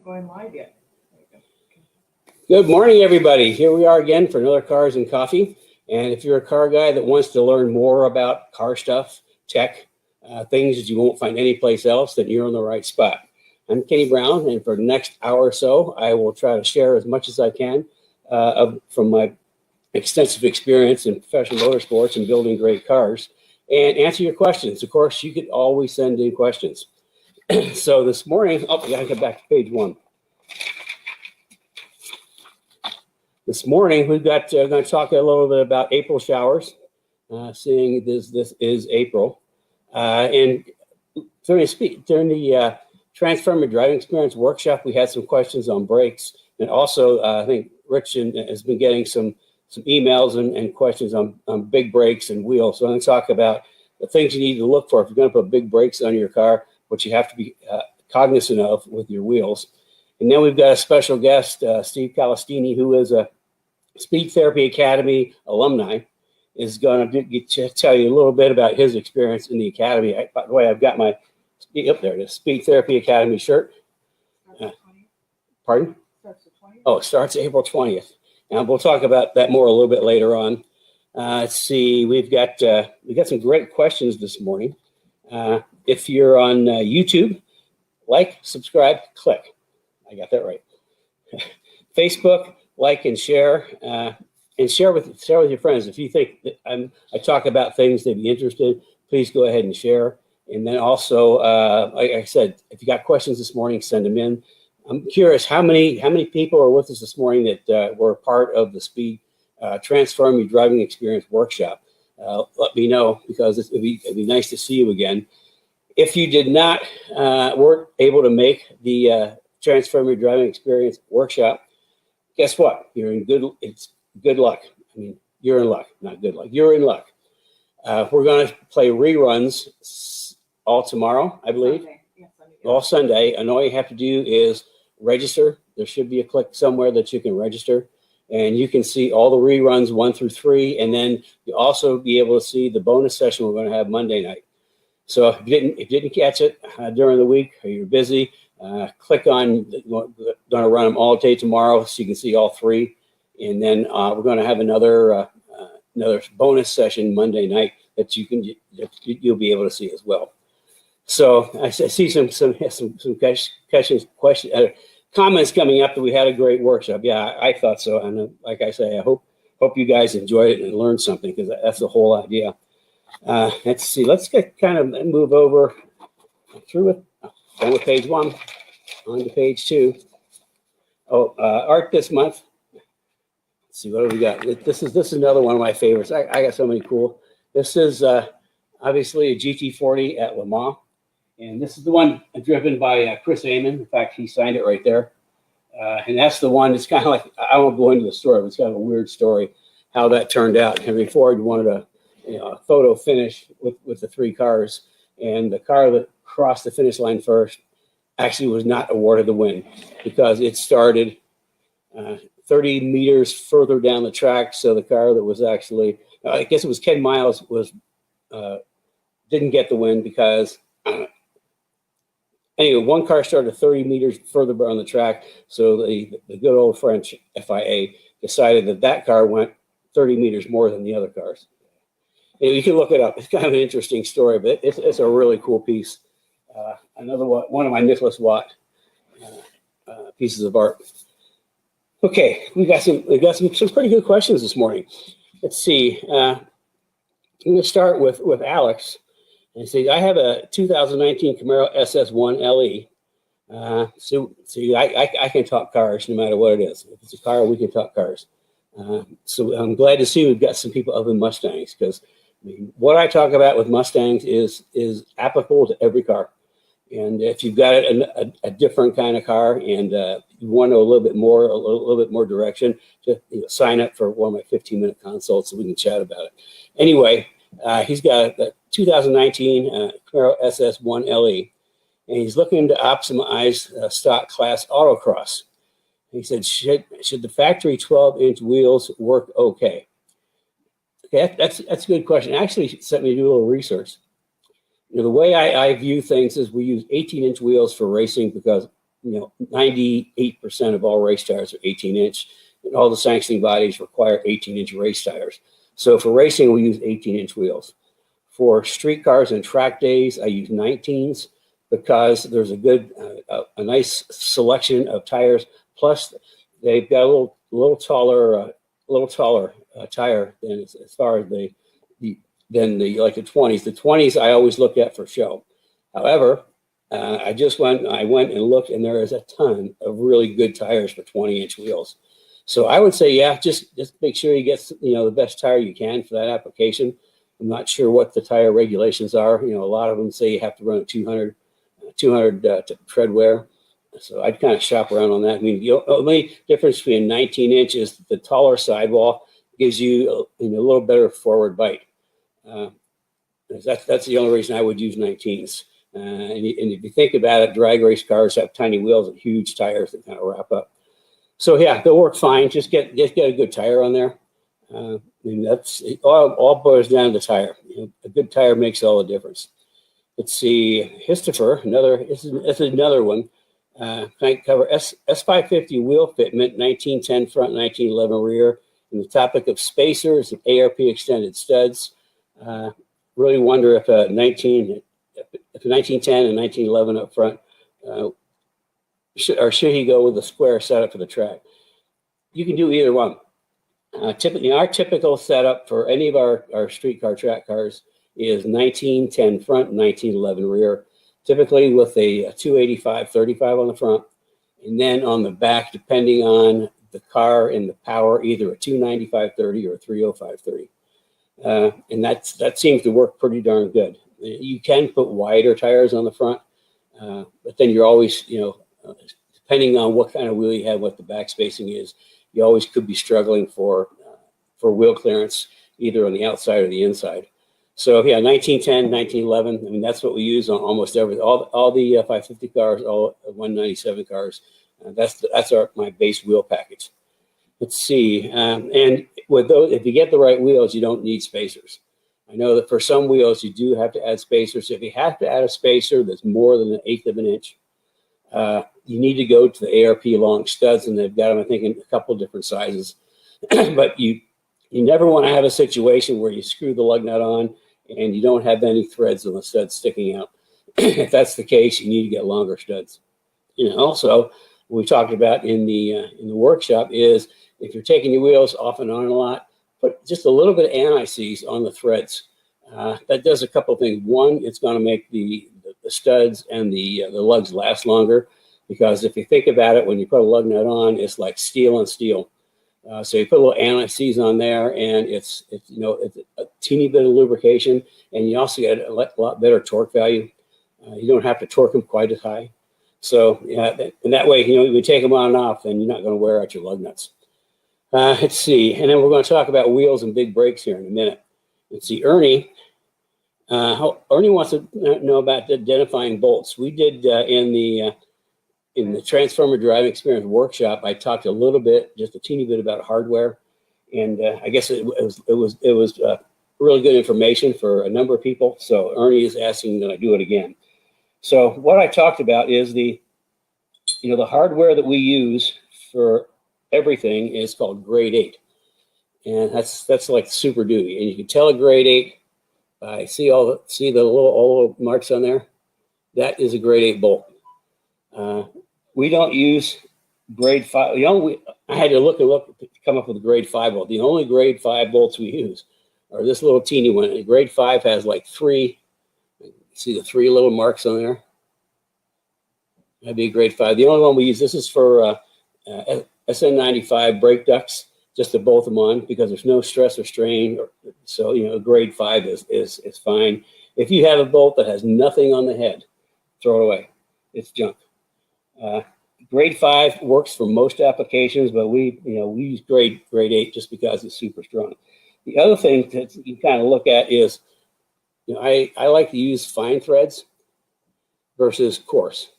going live yet. Good morning, everybody. Here we are again for another Cars and Coffee. And if you're a car guy that wants to learn more about car stuff, tech, things that you won't find anyplace else, then you're in the right spot. I'm Kenny Brown, and for the next hour or so, I will try to share as much as I can from my extensive experience in professional motorsports and building great cars and answer your questions. Of course, you can always send in questions. So this morning, I gotta get back to page one. This morning, we've got going to talk a little bit about April showers, seeing this is April. And during the Transformative Driving Experience workshop, we had some questions on brakes. And also, I think Rich has been getting some emails and questions on big brakes and wheels. So I'm going to talk about the things you need to look for if you're going to put big brakes on your car, what you have to be cognizant of with your wheels. And then we've got a special guest, Steve Callistini, who is a Speed Therapy Academy alumni, is going to tell you a little bit about his experience in the academy. By the way, I've got my up there, the Speed Therapy Academy shirt. Pardon? Starts the 20th? Oh, it starts April 20th. And we'll talk about that more a little bit later on. Let's see, we've got some great questions this morning. If you're on YouTube, like, subscribe, click. I got that right. Facebook, like and share with your friends. If you think that I talk about things they'd be interested in, please go ahead and share. And then also, like I said, if you got questions this morning, send them in. I'm curious how many people are with us this morning that were part of the Speed Transform Your Driving Experience workshop. Let me know, because it'd be nice to see you again. If you did not weren't able to make the Transform Your Driving Experience workshop, guess what? It's good luck. I mean, you're in luck, not good luck. You're in luck. We're going to play reruns all tomorrow, I believe. Sunday. Yes, Sunday. All Sunday. And all you have to do is register. There should be a click somewhere that you can register. And you can see all the reruns 1 through 3. And then you'll also be able to see the bonus session we're going to have Monday night. So if you didn't catch it during the week, or you're busy, click on, going to run them all day tomorrow so you can see all 3. And then we're going to have another bonus session Monday night that you'll be able to see as well. So I see some questions, comments coming up that we had a great workshop. Yeah, I thought so. And like I say, I hope you guys enjoyed it and learned something, because that's the whole idea. Let's see. Let's move over through it. Done with page 1, on to page 2. Oh, art this month. Let's see, what do we got? This is another one of my favorites. I got so many cool. This is obviously a GT40 at Le Mans, and this is the one driven by Chris Amon. In fact, he signed it right there. And that's the one. It's kind of like, I won't go into the story, but it's kind of a weird story how that turned out. Henry Ford wanted a photo finish with the 3 cars, and the car that crossed the finish line first actually was not awarded the win, because it started 30 meters further down the track. So the car that was actually, I guess it was Ken Miles, didn't get the win because anyway, one car started 30 meters further on the track. So the good old French FIA decided that car went 30 meters more than the other cars. And you can look it up. It's kind of an interesting story, but it's a really cool piece. Another one of my Nicholas Watt pieces of art. Okay, we got some pretty good questions this morning. Let's see. I'm going to start with Alex. And say, I have a 2019 Camaro SS1 LE. So I can talk cars no matter what it is. If it's a car, we can talk cars. So I'm glad to see we've got some people other than Mustangs, because what I talk about with Mustangs is applicable to every car. And if you've got a different kind of car and you want to know a little bit more direction, just sign up for one of my 15-minute consults so we can chat about it. Anyway, he's got a 2019 Camaro SS1 LE, and he's looking to optimize stock class autocross. He said, should the factory 12-inch wheels work okay? Okay, that's a good question. Actually, sent me to do a little research. The way I view things is we use 18-inch wheels for racing because 98% of all race tires are 18-inch, and all the sanctioning bodies require 18-inch race tires. So for racing, we use 18-inch wheels. For street cars and track days, I use 19s because there's a nice selection of tires. Plus, they've got a little taller tire than as far as the 20s. The 20s I always look at for show. However, I went and looked, and there is a ton of really good tires for 20-inch wheels. So I would say, yeah, just make sure you get the best tire you can for that application. I'm not sure what the tire regulations are. A lot of them say you have to run at 200 tread wear. So I'd kind of shop around on that. I mean, the only difference between 19-inch is the taller sidewall gives you a little better forward bite. That's the only reason I would use 19s. And if you think about it, drag race cars have tiny wheels and huge tires that kind of wrap up. So yeah, they'll work fine. Just get a good tire on there. That's all boils down to the tire. A good tire makes all the difference. Let's see, Histofer, this is another one. I cover S550 wheel fitment, 1910 front, 1911 rear. And the topic of spacers and ARP extended studs. Really wonder if a 1910 and 1911 up front, should he go with a square setup for the track? You can do either one. Typically, our typical setup for any of our street car track cars is 1910 front, 1911 rear, typically with a 285/35 on the front, and then on the back, depending on the car and the power, either a 295/30 or a 305/30. And that seems to work pretty darn good. You can put wider tires on the front, but then you're always, depending on what kind of wheel you have, what the back spacing is, you always could be struggling for wheel clearance, either on the outside or the inside. So yeah, 1910, 1911. I mean, that's what we use on almost everything. All the 550 cars, all 197 cars. That's my base wheel package. Let's see. And with those, if you get the right wheels, you don't need spacers. I know that for some wheels, you do have to add spacers. If you have to add a spacer that's more than 1/8 of an inch, you need to go to the ARP long studs, and they've got them, I think, in a couple of different sizes. But you never want to have a situation where you screw the lug nut on and you don't have any threads on the studs sticking out. If that's the case, you need to get longer studs. Also, what we talked about in the workshop is if you're taking your wheels off and on a lot, put just a little bit of anti-seize on the threads. That does a couple of things. One, it's going to make the studs and the lugs last longer, because if you think about it, when you put a lug nut on, it's like steel on steel. So you put a little anti-seize on there, and it's a teeny bit of lubrication, and you also get a lot better torque value. You don't have to torque them quite as high. So yeah, and that way, you take them on and off, and you're not going to wear out your lug nuts. Let's see, and then we're going to talk about wheels and big brakes here in a minute. Let's see, Ernie wants to know about identifying bolts. We did in the Transformer Driving Experience workshop, I talked a little bit, just a teeny bit about hardware, and I guess it was really good information for a number of people. So Ernie is asking that I do it again. So what I talked about is the hardware that we use for everything is called grade 8, and that's like Super Duty, and you can tell a grade 8 by see the little marks on there. That is a grade 8 bolt. We don't use grade 5. I had to look to come up with a grade 5 bolt. The only grade 5 bolts we use are this little teeny one. And grade 5 has like 3. See the 3 little marks on there? That'd be a grade 5. The only one we use, this is for SN95 brake ducts, just to bolt them on, because there's no stress or strain. So, grade 5 is fine. If you have a bolt that has nothing on the head, throw it away. It's junk. Grade 5 works for most applications, but we use grade 8 just because it's super strong. The other thing that you kind of look at is, I like to use fine threads versus coarse.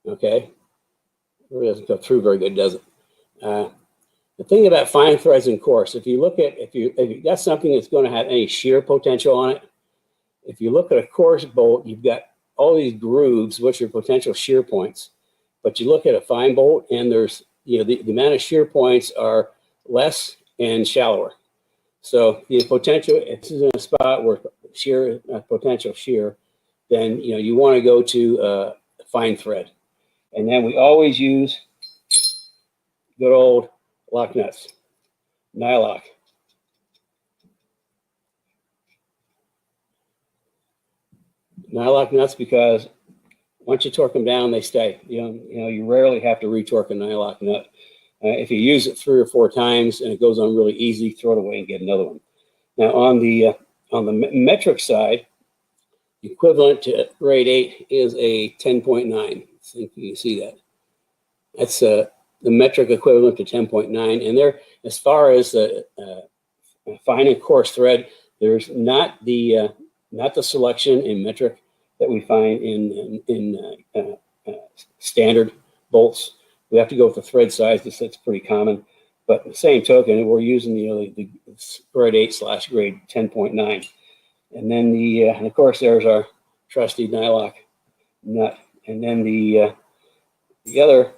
Okay, it doesn't go through very good, does it? The thing about fine threads and coarse, if you got something that's going to have any shear potential on it, if you look at a coarse bolt, you've got all these grooves, which are potential shear points, But you look at a fine bolt, and there's, the amount of shear points are less and shallower. So the potential, if this is in a spot where shear, potential shear, then you want to go to fine thread. And then we always use good old lock nuts, nylock. Nylock nuts, because once you torque them down, they stay. You rarely have to retorque a nylock nut. If you use it 3 or 4 times and it goes on really easy, throw it away and get another one. Now on the metric side, the equivalent to grade 8 is a 10.9. I think you can see that. That's the metric equivalent to 10.9. And there, as far as the fine and coarse thread, there's not the selection in metric that we find in standard bolts. We have to go with the thread size. That's pretty common. But the same token, we're using the grade 8/grade 10.9. And then and of course, there's our trusty nylock nut. And then the other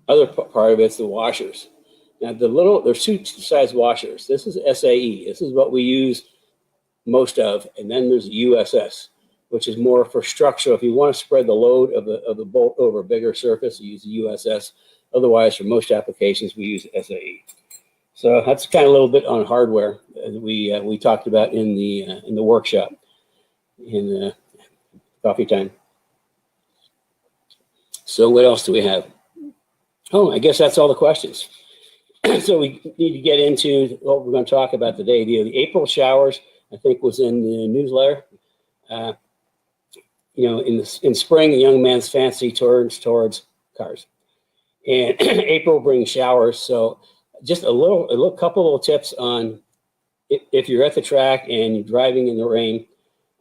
part of it's the washers. Now there's 2 size washers. This is SAE. This is what we use most of, and then there's USS, which is more for structural. If you want to spread the load of the bolt over a bigger surface, you use the USS. Otherwise, for most applications, we use SAE. So that's kind of a little bit on hardware that we talked about in the workshop in coffee time. So what else do we have? Oh, I guess that's all the questions. So we need to get into what we're going to talk about today. The April showers, I think, was in the newsletter. In spring, a young man's fancy turns towards cars, and April brings showers. So just a couple little tips on if you're at the track and you're driving in the rain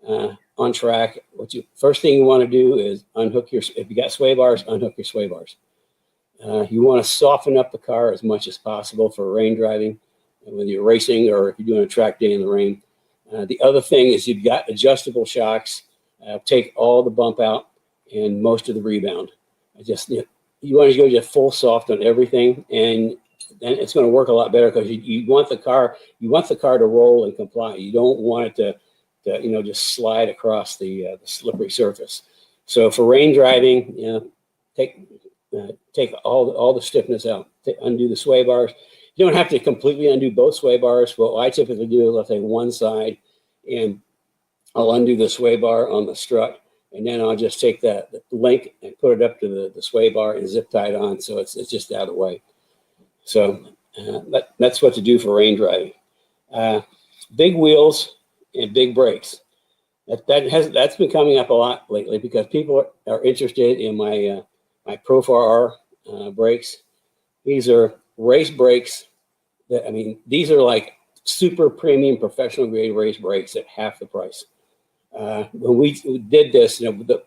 on track. First thing you want to do is unhook if you got sway bars, unhook your sway bars. You want to soften up the car as much as possible for rain driving, whether you're racing or if you're doing a track day in the rain. The other thing is you've got adjustable shocks. Take all the bump out and most of the rebound. You want to go just full soft on everything, and then it's going to work a lot better, because you want the car to roll and comply. You don't want it to just slide across the slippery surface. So for rain driving, take all the stiffness out. Undo the sway bars. You don't have to completely undo both sway bars. What I typically do is I'll take one side and I'll undo the sway bar on the strut, and then I'll just take the link and put it up to the sway bar and zip tie it on, so it's just out of the way. So that's what to do for rain driving. Big wheels and big brakes. That's been coming up a lot lately, because people are interested in my Pro 4R brakes. These are race brakes. These are like super premium professional grade race brakes at half the price. When we did this, the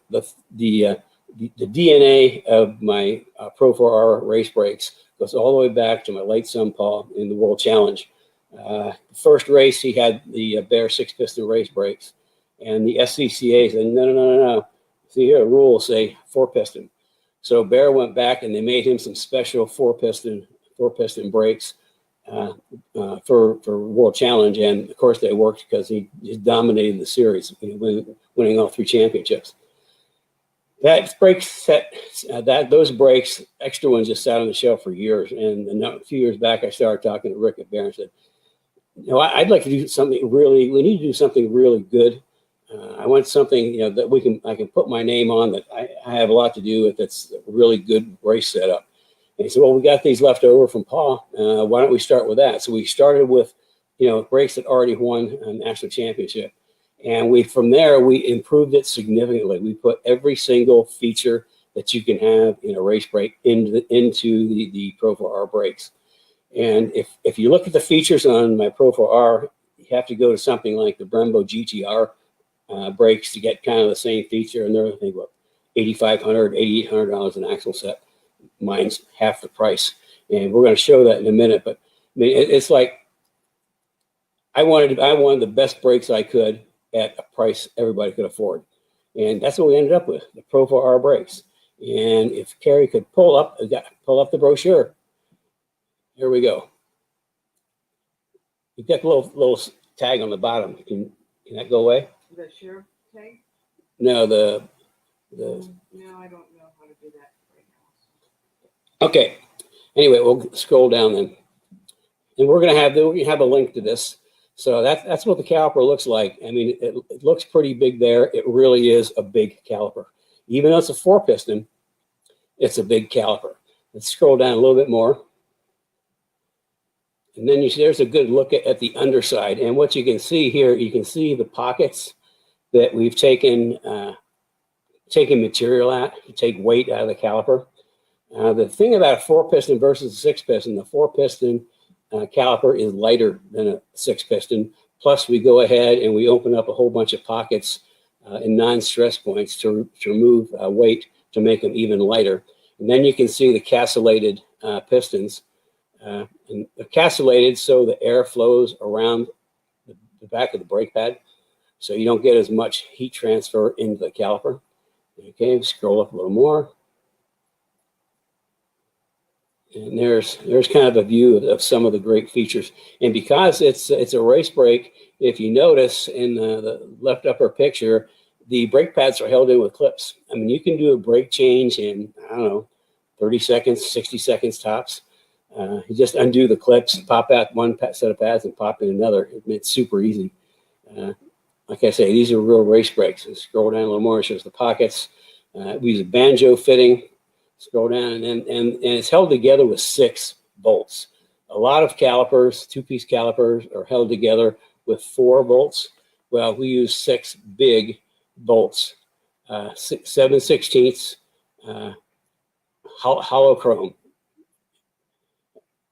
DNA of my Pro 4R race brakes goes all the way back to my late son Paul in the World Challenge. The first race, he had the Bear 6-piston race brakes, and the SCCA said, no. See here, rules say 4-piston. So Bear went back and they made him some special 4-piston brakes for World Challenge, and of course they worked, because he just dominated the series, winning all 3 championships. That brake set, those brakes, extra ones, just sat on the shelf for years. And a few years back, I started talking to Rick at Bear and said, I'd like to do something we need to do something really good. I want something, that I can put my name on, that I have a lot to do with, that's a really good race setup. And he said, well, we got these left over from Paul. Why don't we start with that? So we started with, brakes that already won a national championship. And from there, we improved it significantly. We put every single feature that you can have in a race brake into the Pro 4R brakes. And if you look at the features on my Pro 4R, you have to go to something like the Brembo GTR brakes to get kind of the same feature. And they're, I think, what, $8,500, $8,800 an axle set. Mine's half the price. And we're going to show that in a minute. But it's like I wanted the best brakes I could at a price everybody could afford. And that's what we ended up with, the Pro 4R brakes. And if Carrie could pull up the brochure. Here we go. You've got the little tag on the bottom. Can that go away? The share tag? No, the. No, I don't know how to do that right now. Okay. Anyway, we'll scroll down then, and we're gonna have a link to this. So that's what the caliper looks like. I mean, it looks pretty big there. It really is a big caliper. Even though it's a 4-piston, it's a big caliper. Let's scroll down a little bit more. And then there's a good look at the underside. And what you can see here, you can see the pockets that we've taken material out to take weight out of the caliper. The thing about a 4-piston versus a 6-piston, the 4-piston caliper is lighter than a 6-piston. Plus, we go ahead and we open up a whole bunch of pockets and non-stress points to remove weight to make them even lighter. And then you can see the castellated pistons. And they're castellated so the air flows around the back of the brake pad, so you don't get as much heat transfer into the caliper. Okay, scroll up a little more. And there's kind of a view of some of the great features. And because it's a race brake, if you notice in the left upper picture, the brake pads are held in with clips. I mean, you can do a brake change in, I don't know, 30 seconds, 60 seconds tops. You just undo the clips, pop out one set of pads and pop in another. It's super easy. Like I say, these are real race brakes. And scroll down a little more, it shows the pockets. We use a banjo fitting. Scroll down, and it's held together with 6 bolts. A lot of calipers, 2-piece calipers, are held together with 4 bolts. Well, we use 6 big bolts, 7/16 hollow chrome.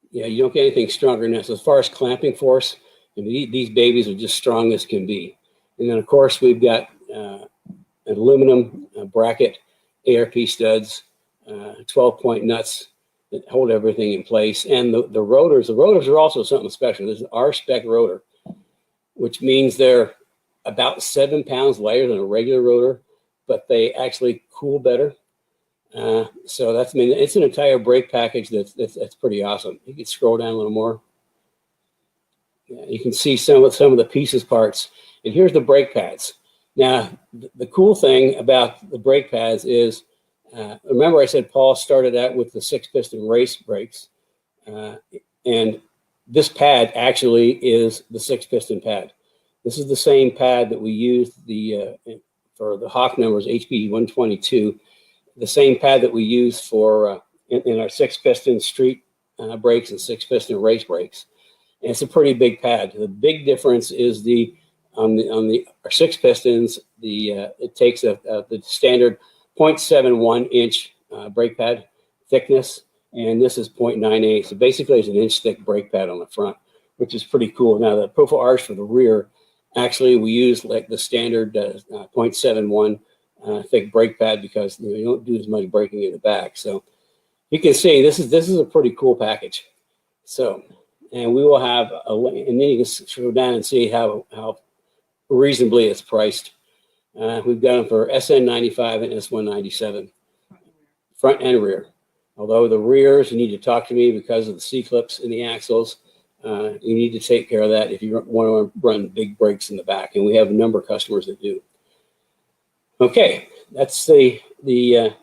Yeah, you don't get anything stronger than this. As far as clamping force, I mean, these babies are just strong as can be. And then, of course, we've got an aluminum bracket, ARP studs, 12-point nuts that hold everything in place. And the rotors are also something special. There's an R-spec rotor, which means they're about 7 pounds lighter than a regular rotor, but they actually cool better. So that's, I mean, it's an entire brake package that's pretty awesome. You can scroll down a little more. Yeah, you can see some of the pieces parts. And here's the brake pads. Now, the cool thing about the brake pads is, remember I said Paul started out with the 6-piston race brakes, and this pad actually is the 6-piston pad. This is the same pad that we used for the Hawk numbers HP 122, the same pad that we use for in our 6-piston street brakes and 6-piston race brakes. And it's a pretty big pad. The big difference is on our 6 pistons, it takes the standard 0.71 inch brake pad thickness, and this is 0.98. So basically, it's an inch thick brake pad on the front, which is pretty cool. Now, the profile R's for the rear, actually, we use like the standard 0.71 thick brake pad because you don't do as much braking in the back. So you can see this is a pretty cool package. So, and we will have a link, and then you can scroll down and see how reasonably it's priced. We've got them for SN95 and S197, front and rear. Although the rears, you need to talk to me because of the C-clips in the axles. You need to take care of that if you want to run big brakes in the back, and we have a number of customers that do. Okay, that's the a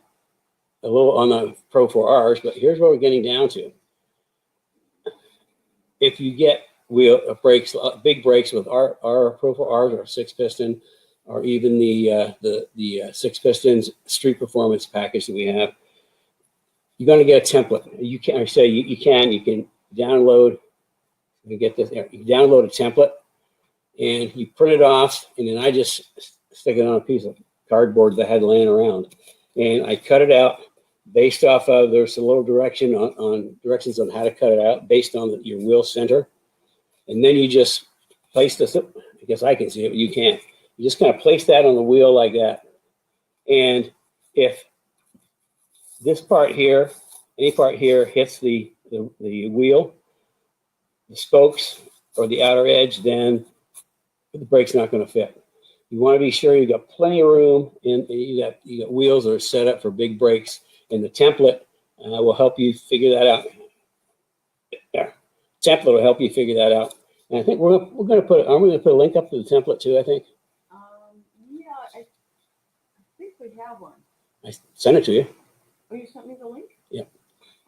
little on the Pro 4Rs, but here's what we're getting down to. If you get brakes, big brakes with our Pro 4Rs or 6-piston, or even the 6-pistons street performance package that we have, you're going to get a template. You can download. You get this. You download a template, and you print it off, and then I just stick it on a piece of cardboard that I had laying around, and I cut it out based off of. There's a little directions on how to cut it out based on your wheel center, and then you just place this. I guess I can see it, but you can't. You just kind of place that on the wheel like that, and if this part here, any part here hits the wheel, the spokes, or the outer edge, then the brake's not going to fit. You want to be sure you got plenty of room, and you got wheels that are set up for big brakes and the template will help you figure that out. Yeah, template will help you figure that out. And I think we're going to put, aren't we going to put a link up to the template too, I think? Yeah, I think we have one. I sent it to you. Oh, you sent me the link? Yep.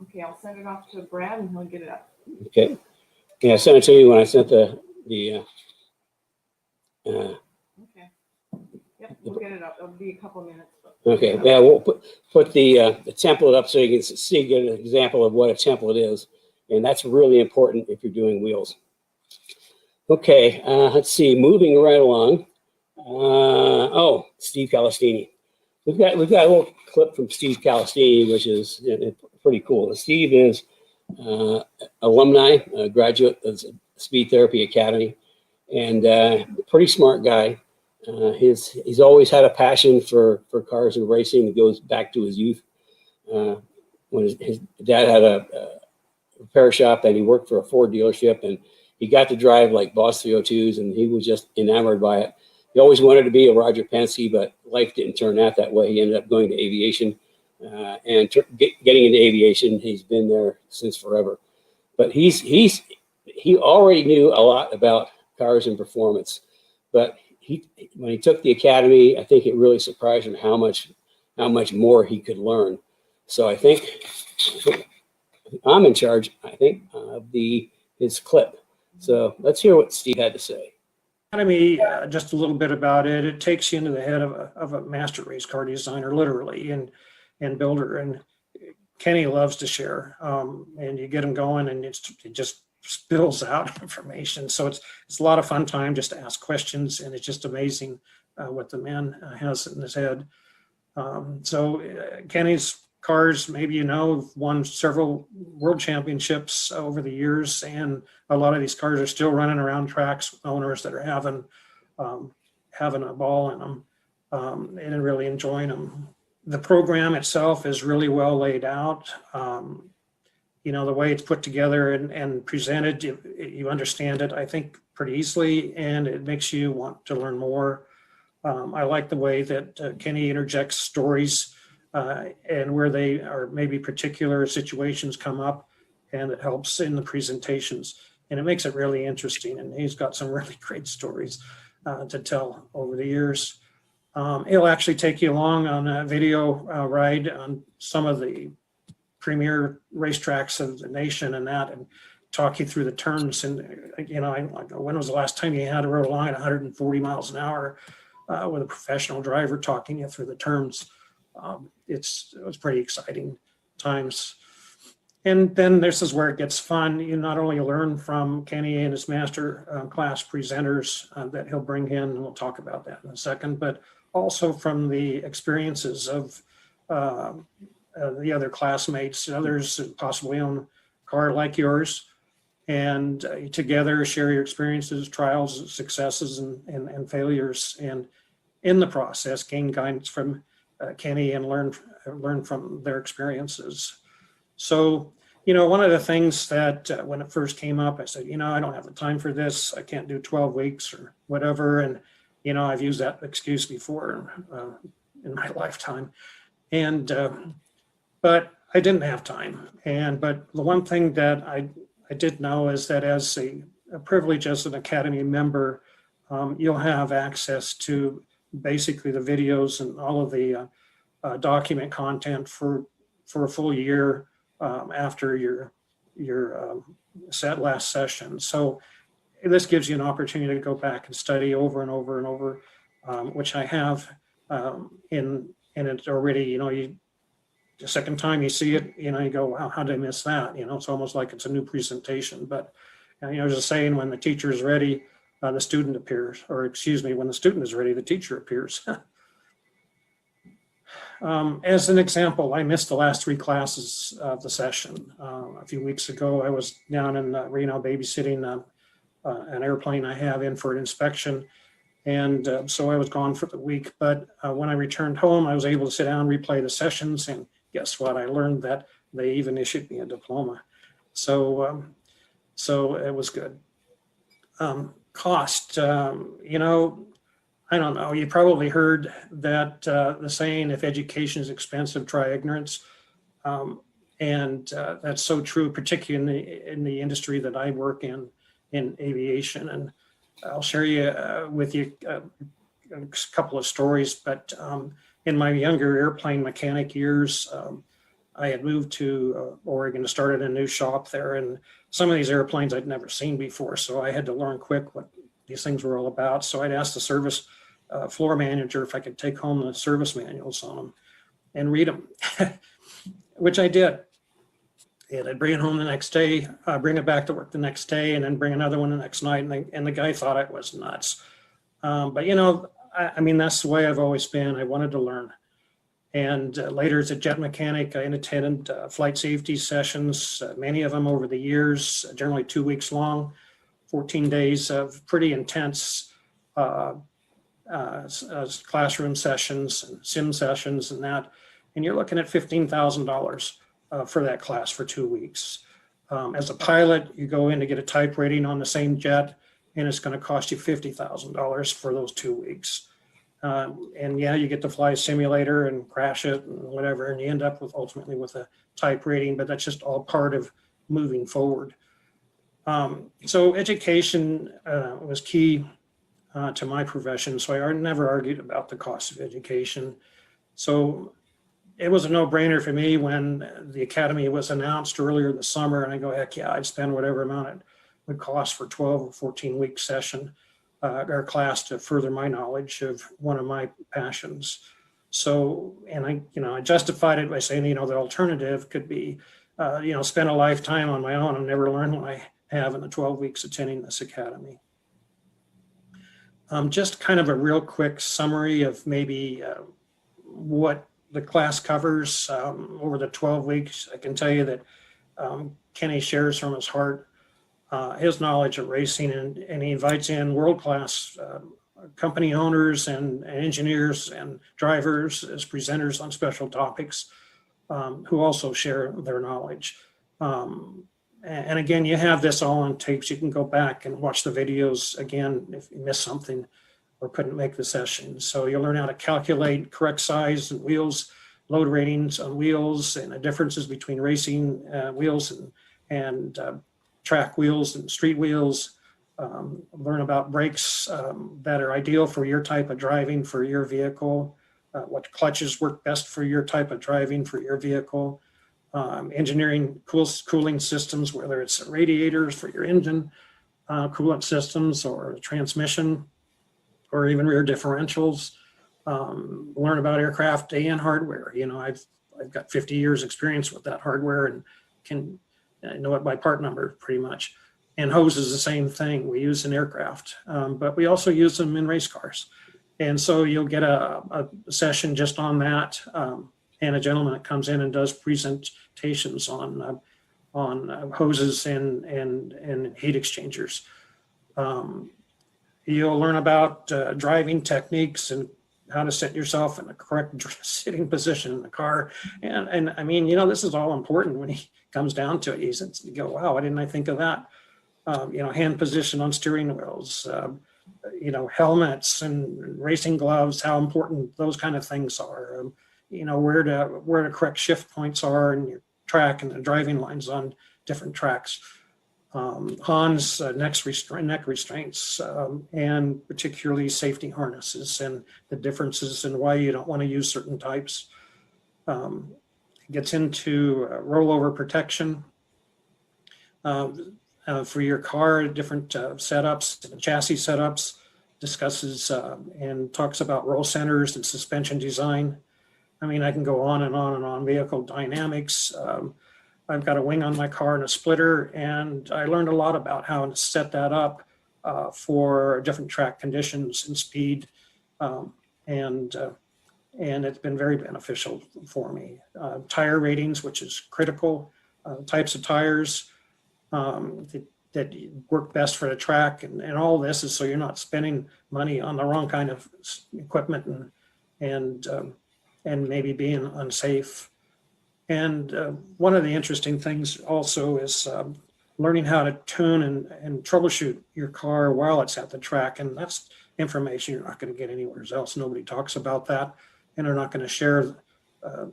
Okay, I'll send it off to Brad and he'll get it up. Okay. Yeah, I sent it to you when I sent the Okay. Yep, we'll get it up. It'll be a couple minutes. okay. Yeah, we'll put the template up so you can see, get an example of what a template is. And that's really important if you're doing wheels. Okay, let's see, moving right along. Oh, Steve Callistini. We've got a little clip from Steve Callistini, which is pretty cool. Steve is alumni, graduate of the Speed Therapy Academy, and pretty smart guy. He's always had a passion for cars and racing that goes back to his youth. When his dad had a repair shop and he worked for a Ford dealership, and he got to drive like Boss 302s, and he was just enamored by it. He always wanted to be a Roger Penske, but life didn't turn out that way. He ended up going to aviation and getting into aviation. He's been there since forever. But he already knew a lot about cars and performance. But when he took the academy, I think it really surprised him how much more he could learn. So I think I'm in charge, I think, of his clip. So let's hear what Steve had to say. Academy, just a little bit about it. It takes you into the head of a master race car designer, literally, and builder. And Kenny loves to share, and you get him going, and it just spills out information. So it's a lot of fun time just to ask questions, and it's just amazing what the man has in his head. Kenny's cars, maybe you know, have won several world championships over the years, and a lot of these cars are still running around tracks with owners that are having a ball in them and really enjoying them. The program itself is really well laid out. The way it's put together and presented, you understand it, I think, pretty easily, and it makes you want to learn more. I like the way that Kenny interjects stories and where they are maybe particular situations come up, and it helps in the presentations, and it makes it really interesting. And he's got some really great stories to tell over the years. He'll actually take you along on a video ride on some of the premier racetracks of the nation and talk you through the turns. And when was the last time you had to rode along at 140 miles an hour with a professional driver talking you through the turns? It was pretty exciting times. And then this is where it gets fun. You not only learn from Kenny and his master class presenters that he'll bring in, and we'll talk about that in a second, but also from the experiences of the other classmates, others who possibly own a car like yours, and together share your experiences, trials, successes, and failures, and in the process gain guidance from Kenny and learn from their experiences. So, one of the things that when it first came up, I said, I don't have the time for this. I can't do 12 weeks or whatever. And, I've used that excuse before in my lifetime. And, but I didn't have time. But the one thing that I did know is that as a privilege as an Academy member, you'll have access to basically the videos and all of the document content for a full year after your last session. So this gives you an opportunity to go back and study over and over and over, which I have and it's already, the second time you see it, you go, wow, how did I miss that? It's almost like it's a new presentation. But there's a saying, when the teacher is ready, the student appears, or excuse me, when the student is ready, the teacher appears. As an example, I missed the last 3 classes of the session. A few weeks ago, I was down in Reno babysitting an airplane I have in for an inspection. And so I was gone for the week. But when I returned home, I was able to sit down, replay the sessions. And guess what? I learned that they even issued me a diploma. So it was good. Cost, I don't know. You probably heard that the saying, if education is expensive, try ignorance. That's so true, particularly in the industry that I work in aviation. And I'll share with you a couple of stories. But in my younger airplane mechanic years, I had moved to Oregon to start at a new shop there, and some of these airplanes I'd never seen before, so I had to learn quick what these things were all about. So I'd asked the service floor manager if I could take home the service manuals on them and read them, which I did. And I'd bring it home the next day, bring it back to work the next day, and then bring another one the next night. And the guy thought I was nuts. But you know, I mean, that's the way I've always been. I wanted to learn. And later as a jet mechanic, I attended flight safety sessions, many of them over the years, generally 2 weeks long, 14 days of pretty intense classroom sessions and sim sessions and that. And you're looking at $15,000 for that class for 2 weeks. As a pilot, you go in to get a type rating on the same jet, and it's going to cost you $50,000 for those 2 weeks. And yeah, you get to fly a simulator and crash it and whatever, and you end up ultimately with a type rating, but that's just all part of moving forward. So education was key to my profession. So I never argued about the cost of education. So it was a no-brainer for me when the academy was announced earlier this summer, and I go, heck yeah, I'd spend whatever amount it would cost for 12 or 14-week session or class to further my knowledge of one of my passions. So, and I justified it by saying, the alternative could be, spend a lifetime on my own and never learn what I have in the 12 weeks attending this academy. Just kind of a real quick summary of maybe what the class covers over the 12 weeks. I can tell you that Kenny shares from his heart his knowledge of racing, and he invites in world-class company owners and engineers and drivers as presenters on special topics who also share their knowledge. And again, you have this all on tapes. You can go back and watch the videos again if you missed something or couldn't make the session. So you'll learn how to calculate correct size and wheels, load ratings on wheels, and the differences between racing wheels and track wheels and street wheels. Learn about brakes that are ideal for your type of driving for your vehicle, what clutches work best for your type of driving for your vehicle, engineering cooling systems, whether it's radiators for your engine, coolant systems or transmission, or even rear differentials. Learn about aircraft and hardware. I've got 50 years experience with that hardware and can know it by part number pretty much. And hose is the same thing we use in aircraft, but we also use them in race cars. And so you'll get a session just on that. And a gentleman that comes in and does presentations on hoses and heat exchangers. You'll learn about driving techniques and how to set yourself in the correct sitting position in the car. And I mean, this is all important when he comes down to it. You go, wow, why didn't I think of that? Hand position on steering wheels, helmets and racing gloves, how important those kind of things are. Where the correct shift points are in your track and the driving lines on different tracks. Hans, neck restraints, and particularly safety harnesses and the differences and why you don't want to use certain types. Gets into rollover protection for your car, different setups, chassis setups, discusses and talks about roll centers and suspension design. I mean, I can go on and on and on. Vehicle dynamics. I've got a wing on my car and a splitter, and I learned a lot about how to set that up for different track conditions and speed, and it's been very beneficial for me. Tire ratings, which is critical, types of tires that work best for the track, and all this is so you're not spending money on the wrong kind of equipment and maybe being unsafe. And one of the interesting things also is learning how to tune and troubleshoot your car while it's at the track. And that's information you're not going to get anywhere else. Nobody talks about that, and they're not going to share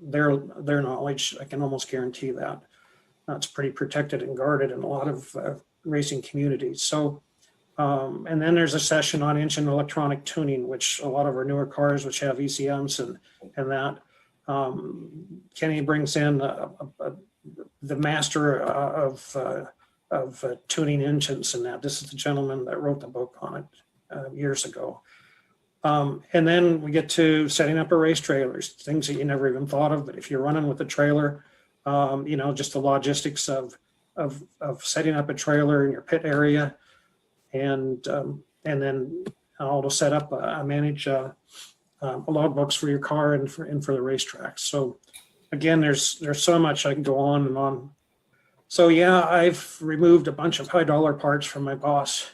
their knowledge. I can almost guarantee that. It's pretty protected and guarded in a lot of racing communities. So, and then there's a session on engine electronic tuning, which a lot of our newer cars, which have ECMs and that, Kenny brings in the master of tuning engines and that. This is the gentleman that wrote the book on it years ago. And then we get to setting up a race trailers, things that you never even thought of. But if you're running with a trailer, you know, just the logistics of setting up a trailer in your pit area, and then how to set up manage logbooks for your car and for the racetracks. So again, there's so much I can go on and on. So yeah, I've removed a bunch of high dollar parts from my boss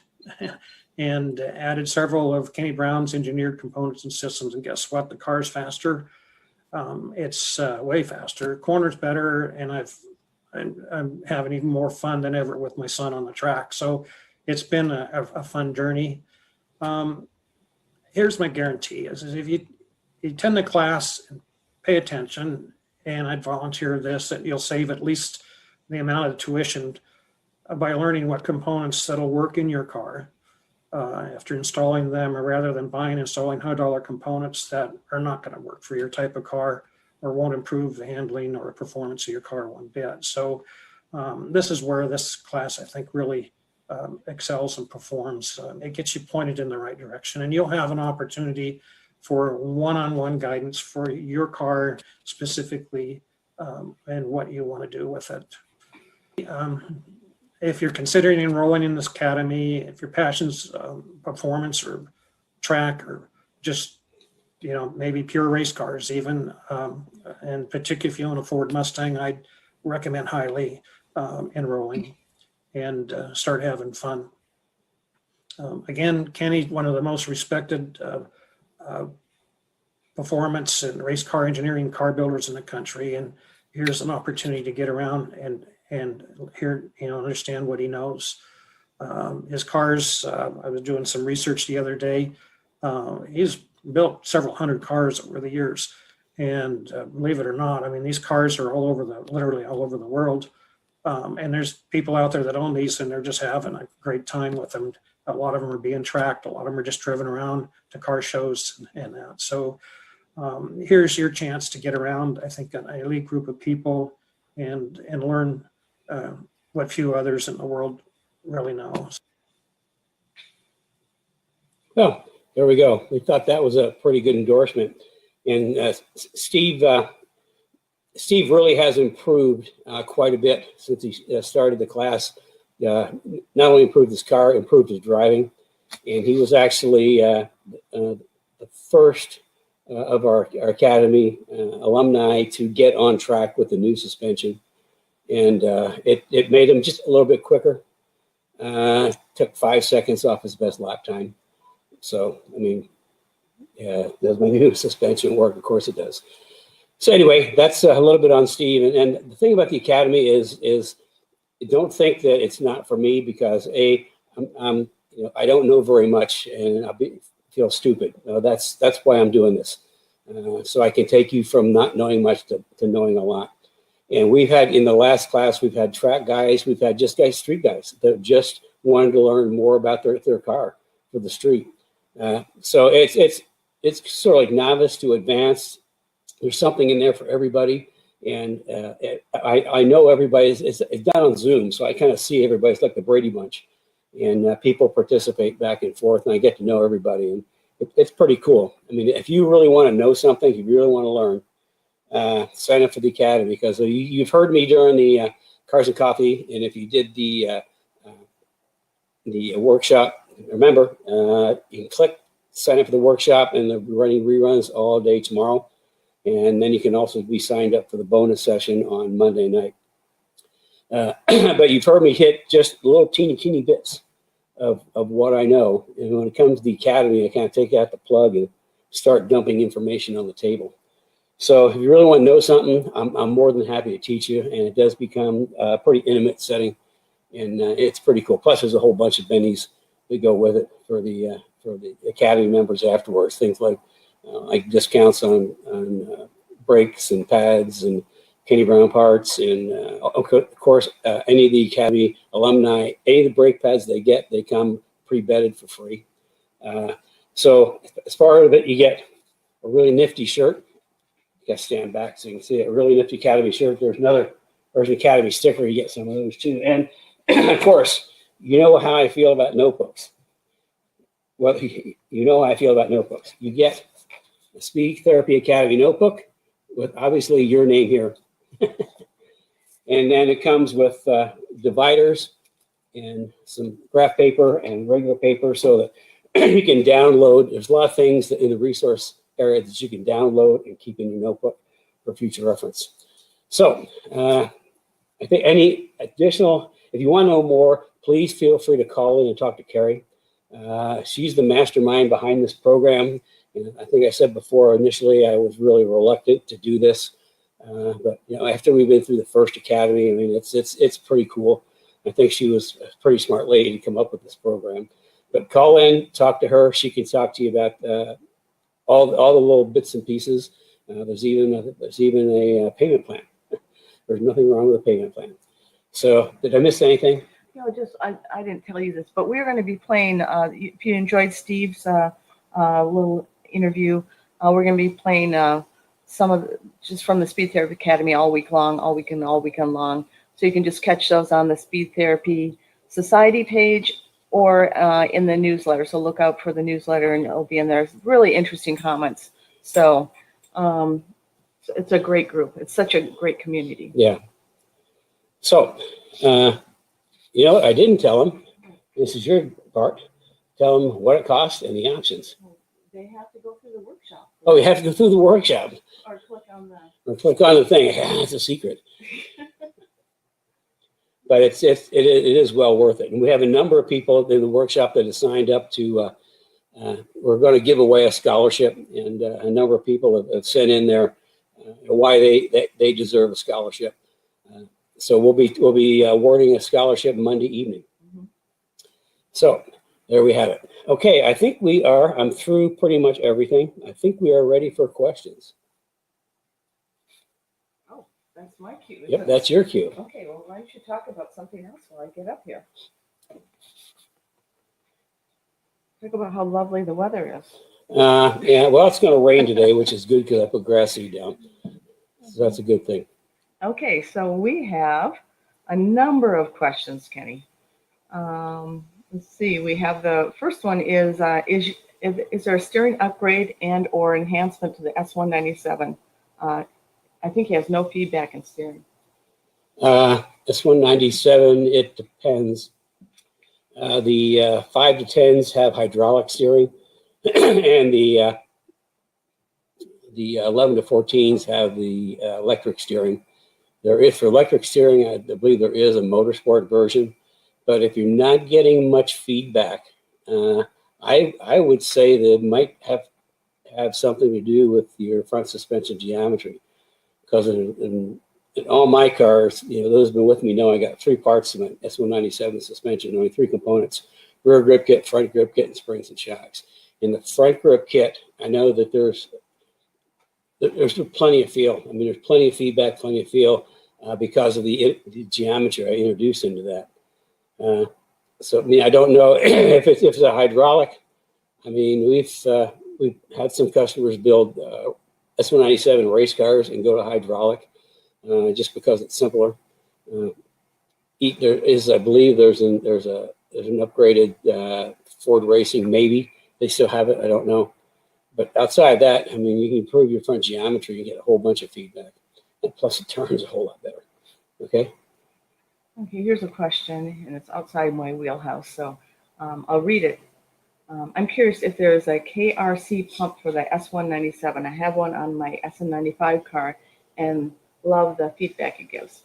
and added several of Kenny Brown's engineered components and systems. And guess what? The car's faster. It's way faster. Corner's better, and I'm having even more fun than ever with my son on the track. So it's been a fun journey. Here's my guarantee: is if you attend the class and pay attention, and I'd volunteer this, that you'll save at least the amount of tuition by learning what components that'll work in your car after installing them, or rather than buying and installing high dollar components that are not going to work for your type of car or won't improve the handling or performance of your car one bit. So this is where this class, I think, really excels and performs. It gets you pointed in the right direction, and you'll have an opportunity for one-on-one guidance for your car specifically and what you want to do with it. If you're considering enrolling in this academy, if your passion's performance or track, or just, you know, maybe pure race cars even, and particularly if you own a Ford Mustang, I'd recommend highly enrolling and start having fun. Again, Kenny, one of the most respected performance and race car engineering car builders in the country, and here's an opportunity to get around and hear, you know, understand what he knows. His cars, I was doing some research the other day. He's built several hundred cars over the years, and believe it or not, I mean, these cars are literally all over the world. And there's people out there that own these, and they're just having a great time with them. A lot of them are being tracked. A lot of them are just driven around to car shows and that. So here's your chance to get around, I think, an elite group of people and learn what few others in the world really know. Well, there we go. We thought that was a pretty good endorsement. And Steve really has improved quite a bit since he started the class. Not only improved his car, improved his driving. And he was actually the first of our Academy alumni to get on track with the new suspension. And it made him just a little bit quicker. Took 5 seconds off his best lap time. So, I mean, yeah, does my new suspension work? Of course it does. So anyway, that's a little bit on Steve. And the thing about the Academy is don't think that it's not for me, because I'm you know, I don't know very much, and feel stupid. That's why I'm doing this. So I can take you from not knowing much to knowing a lot. And we've had, in the last class, we've had track guys, we've had just street guys that just wanted to learn more about their car for the street. So it's sort of like novice to advanced. There's something in there for everybody. And I know everybody's, it's done on Zoom, so I kind of see everybody's like the Brady Bunch. And people participate back and forth, and I get to know everybody. And it's pretty cool. I mean, if you really want to know something, if you really want to learn, sign up for the Academy, because you've heard me during the Cars and Coffee, and if you did the workshop, remember, you can click sign up for the workshop, and they're running reruns all day tomorrow. And then you can also be signed up for the bonus session on Monday night. But you've heard me hit just little teeny bits of what I know. And when it comes to the Academy, I kind of take out the plug and start dumping information on the table. So if you really want to know something, I'm more than happy to teach you. And it does become a pretty intimate setting. And it's pretty cool. Plus, there's a whole bunch of bennies that go with it for the Academy members afterwards. Things like discounts on brakes and pads and Kenny Brown parts, and of course, any of the Academy alumni, any of the brake pads they come pre-bedded for free. So as far as it, you get a really nifty shirt. You got to stand back so you can see it. A really nifty Academy shirt. There's another Academy sticker. You get some of those too. And of course, you know how I feel about notebooks. Well, you know how I feel about notebooks. You get a Speed Therapy Academy notebook with obviously your name here. And then it comes with dividers and some graph paper and regular paper so that you can download. There's a lot of things that in the resource area that you can download and keep in your notebook for future reference. So I think any additional, if you want to know more, please feel free to call in and talk to Carrie. She's the mastermind behind this program. And I think I said before, initially I was really reluctant to do this. But you know, after we've been through the first Academy, I mean, it's pretty cool. I think she was a pretty smart lady to come up with this program. But call in, talk to her. She can talk to you about all the little bits and pieces. There's even a payment plan. There's nothing wrong with a payment plan. So did I miss anything? No, just I didn't tell you this, but we're going to be playing. If you enjoyed Steve's little interview, we're going to be playing some of just from the Speed Therapy Academy all week long, all weekend long. So you can just catch those on the Speed Therapy Society page or in the newsletter. So look out for the newsletter, and it'll be in there. It's really interesting comments. So it's a great group. It's such a great community. Yeah. So, you know what I didn't tell them? This is your part. Tell them what it costs and the options. They have to go through the workshop. Oh, you have to go through the workshop. Or click on the. Or click on the thing. It's a secret. But it is well worth it. And we have a number of people in the workshop that have signed up to, we're going to give away a scholarship, and a number of people have sent in their why they deserve a scholarship. So we'll be awarding a scholarship Monday evening. Mm-hmm. So there we have it. Okay, I think I'm through pretty much everything. I think we are ready for questions. Oh, that's my cue. Yep, that's your cue. Okay, well, why don't you talk about something else while I get up here? Talk about how lovely the weather is. Yeah, well, it's going to rain today, which is good because I put grass seed down. So that's a good thing. Okay, so we have a number of questions, Kenny. Let's see. We have the first one is there a steering upgrade and or enhancement to the S197? I think he has no feedback in steering. S197, it depends. The 5 to 10s have hydraulic steering, and the 11 to 14s have the electric steering. There is, for electric steering, I believe there is a motorsport version, but if you're not getting much feedback, I would say that it might have something to do with your front suspension geometry, because in all my cars, you know, those who've been with me know I got 3 parts in my S197 suspension, only 3 components: rear grip kit, front grip kit, and springs and shocks. In the front grip kit, I know that there's plenty of feel. I mean, there's plenty of feedback, plenty of feel because of the geometry I introduced into that. So, I mean, I don't know if it's a hydraulic. I mean, we've had some customers build S197 race cars and go to hydraulic just because it's simpler. There is, I believe, there's an upgraded Ford Racing. Maybe they still have it. I don't know. But outside that, I mean, you can improve your front geometry and get a whole bunch of feedback. And plus, it turns a whole lot better. Okay? Okay, here's a question, and it's outside my wheelhouse, so I'll read it. I'm curious if there's a KRC pump for the S197. I have one on my SN95 car and love the feedback it gives.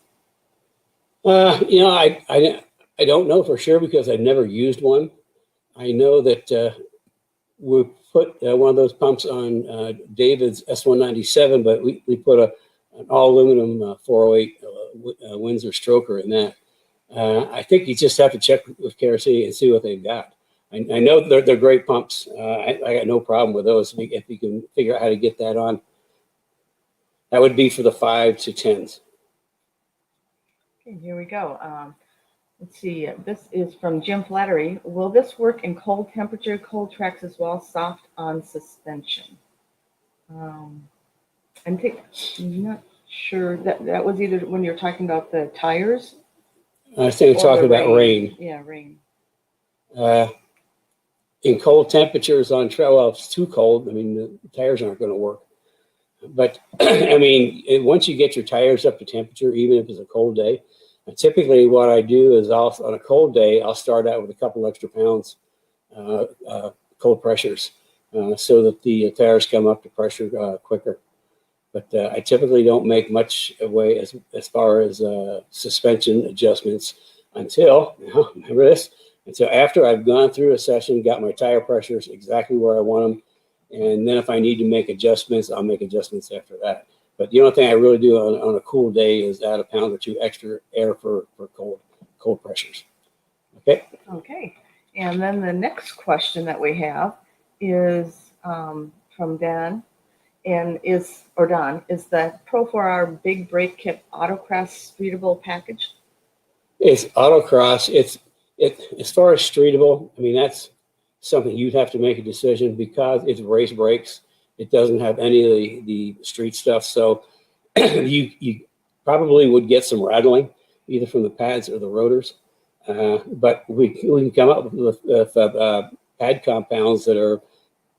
You know, I don't know for sure because I've never used one. I know that we put one of those pumps on David's S197, but we put an all aluminum 408 Windsor stroker in that. I think you just have to check with KRC and see what they've got. I know they're great pumps. I got no problem with those if you can figure out how to get that on. That would be for the 5 to 10s. Okay, here we go. Let's see. This is from Jim Flattery. Will this work in cold temperature, cold tracks as well, soft on suspension? I'm not sure that was either when you're talking about the tires. I think we're talking about rain. Yeah, rain. In cold temperatures on trail, well, if it's too cold, I mean, the tires aren't going to work. But I mean, once you get your tires up to temperature, even if it's a cold day, typically what I do is on a cold day, I'll start out with a couple extra pounds cold pressures so that the tires come up to pressure quicker. But I typically don't make much away as far as suspension adjustments until, remember this, until after I've gone through a session, got my tire pressures exactly where I want them. And then if I need to make adjustments, I'll make adjustments after that. But the only thing I really do on a cool day is add a pound or two extra air for cold pressures. Okay. Okay. And then the next question that we have is from Dan, and Don, is the Pro 4R Big Brake Kit Autocross streetable package? It's autocross. As far as streetable, I mean, that's something you'd have to make a decision because it's race brakes. It doesn't have any of the street stuff. So you probably would get some rattling either from the pads or the rotors. But we can come up with pad compounds that are,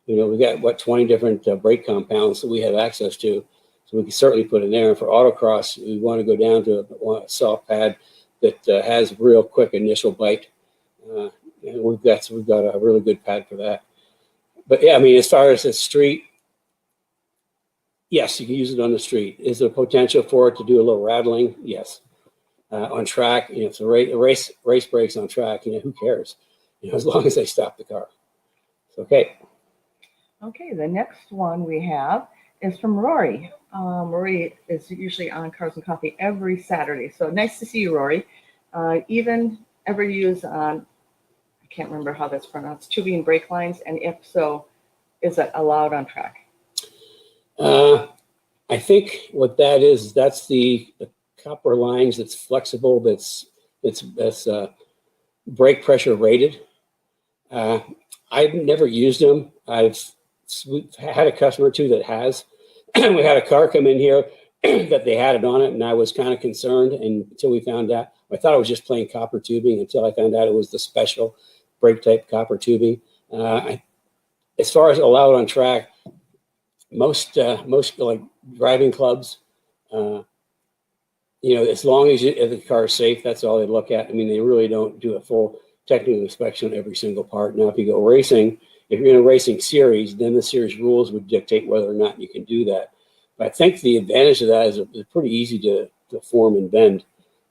we've got 20 different brake compounds that we have access to. So we can certainly put in there. And for autocross, we want to go down to a soft pad that has real quick initial bite. And we've got a really good pad for that. But yeah, I mean, as far as the street, yes, you can use it on the street. Is there potential for it to do a little rattling? Yes. On track, if it's a race brakes on track, who cares? As long as they stop the car. It's okay. Okay, the next one we have is from Rory. Rory is usually on Cars and Coffee every Saturday. So nice to see you, Rory. Even ever use I can't remember how that's pronounced, tubing brake lines, and if so, is it allowed on track? I think what that is, that's the copper lines that's flexible, that's brake pressure rated. I've never used them. We've had a customer too that has. We had a car come in here that they had it on it, and I was kind of concerned until we found out. I thought it was just plain copper tubing until I found out it was the special brake type copper tubing. As far as allowed on track, most like driving clubs, as long as if the car is safe, that's all they look at. I mean, they really don't do a full technical inspection on every single part. Now, if you go racing, if you're in a racing series, then the series rules would dictate whether or not you can do that. But I think the advantage of that is it's pretty easy to form and bend.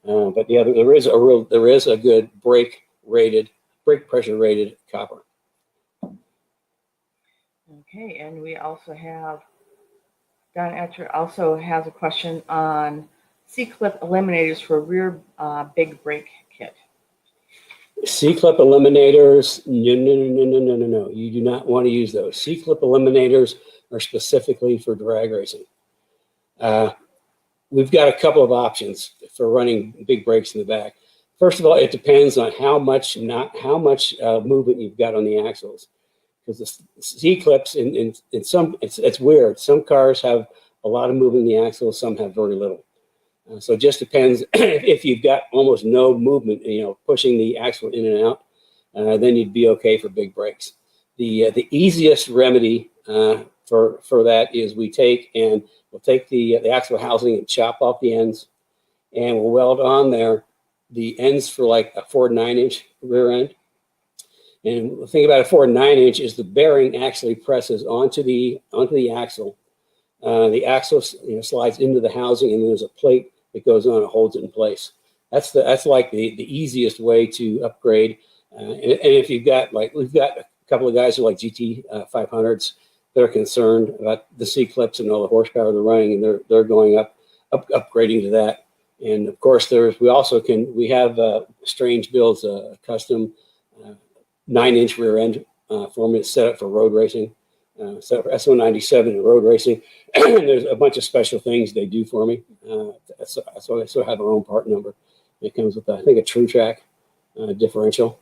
But yeah, there is a good brake pressure rated copper. Okay, and we also have Don Etcher also has a question on C-clip eliminators for rear big brake kit. C-clip eliminators, no. You do not want to use those. C-clip eliminators are specifically for drag racing. We've got a couple of options for running big brakes in the back. First of all, it depends on how much movement you've got on the axles. Because the C-clips, in some, it's weird. Some cars have a lot of movement in the axles, some have very little. So it just depends. If you've got almost no movement, pushing the axle in and out, then you'd be okay for big brakes. The easiest remedy for that is we'll take the axle housing and chop off the ends, and we'll weld on there the ends for like a 4 9-inch rear end. And the thing about a 4 9-inch is the bearing actually presses onto the axle. The axle slides into the housing, and there's a plate that goes on and holds it in place. That's like the easiest way to upgrade. And if you've got we've got a couple of guys who like GT 500s that are concerned about the C-clips and all the horsepower they're running, and they're going upgrading to that. And of course, we have Strange builds a custom 9-inch rear end for me to set up for road racing. So for S197 and road racing, there's a bunch of special things they do for me. So I sort of have our own part number. It comes with, I think, a True Track differential.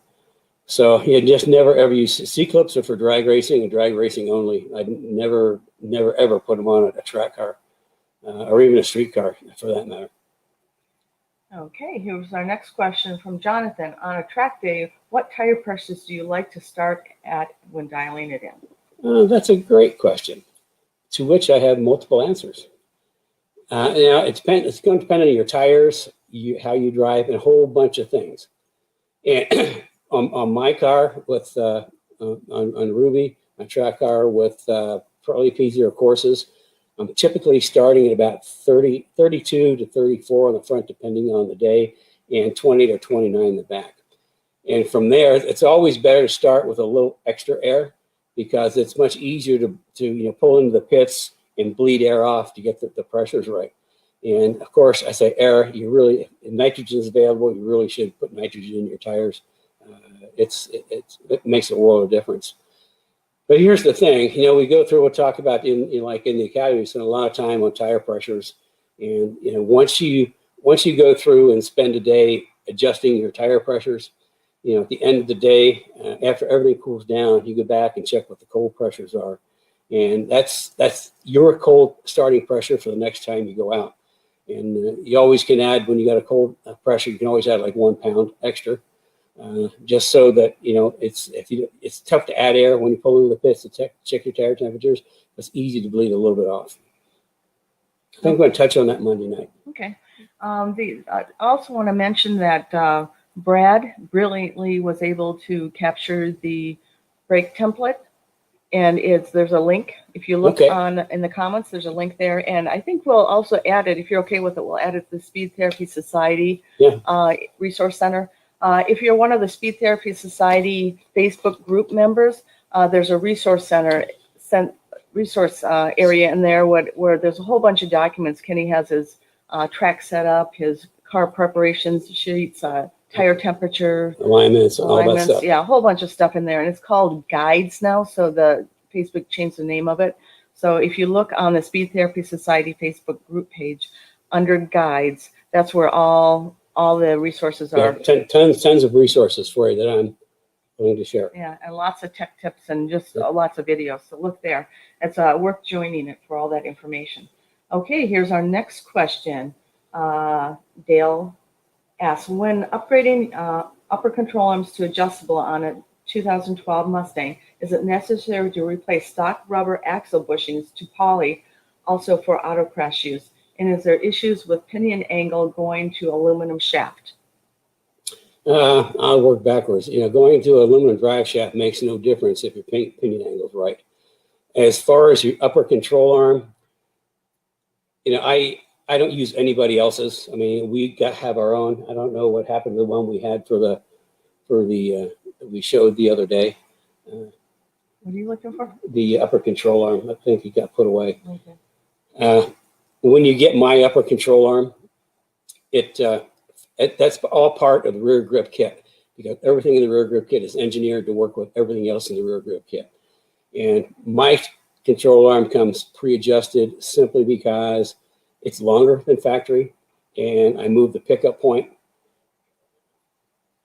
So you just never ever use C-clips are for drag racing and drag racing only. I never ever put them on a track car or even a street car for that matter. Okay, here's our next question from Jonathan. On a track day, what tire pressures do you like to start at when dialing it in? That's a great question, to which I have multiple answers. It's going to depend on your tires, how you drive, and a whole bunch of things. And on my car with on Ruby, my track car with probably P0 courses, I'm typically starting at about 32 to 34 on the front, depending on the day, and 20 to 29 in the back. And from there, it's always better to start with a little extra air because it's much easier to pull into the pits and bleed air off to get the pressures right. And of course, I say air, if nitrogen is available, you really should put nitrogen in your tires. It makes a world of difference. But here's the thing, we go through, we'll talk about in the academy, we spend a lot of time on tire pressures. And, once you go through and spend a day adjusting your tire pressures, at the end of the day, after everything cools down, you go back and check what the cold pressures are. And that's your cold starting pressure for the next time you go out. And you always can add, when you got a cold pressure, you can always add like 1 pound extra. Just so that it's tough to add air when you pull into the pits to check your tire temperatures. It's easy to bleed a little bit off. I think I'm going to touch on that Monday night. Okay. I also want to mention that Brad brilliantly was able to capture the brake template, and there's a link. If you look in the comments, there's a link there, and I think we'll also add it, if you're okay with it, we'll add it to the Speed Therapy Society Resource Center. If you're one of the Speed Therapy Society Facebook group members, there's a resource center, area in there where there's a whole bunch of documents. Kenny has his track set up, his car preparations sheets, tire temperature, alignments, all that stuff. Yeah, a whole bunch of stuff in there. And it's called Guides now, so the Facebook changed the name of it. So if you look on the Speed Therapy Society Facebook group page, under Guides, that's where all the resources are. Tons of resources for you that I'm going to share. Yeah, and lots of tech tips and just lots of videos. So look there. It's worth joining it for all that information. Okay, here's our next question. Dale asks, when upgrading upper control arms to adjustable on a 2012 Mustang, is it necessary to replace stock rubber axle bushings to poly also for auto crash use? And is there issues with pinion angle going to aluminum shaft? I'll work backwards. Going to aluminum drive shaft makes no difference if your pinion angle is right. As far as your upper control arm, I don't use anybody else's. I mean, we have our own. I don't know what happened to the one we had for we showed the other day. What are you looking for? The upper control arm. I think it got put away. Okay. When you get my upper control arm, that's all part of the rear grip kit, because everything in the rear grip kit is engineered to work with everything else in the rear grip kit. And my control arm comes pre-adjusted simply because it's longer than factory, and I move the pickup point.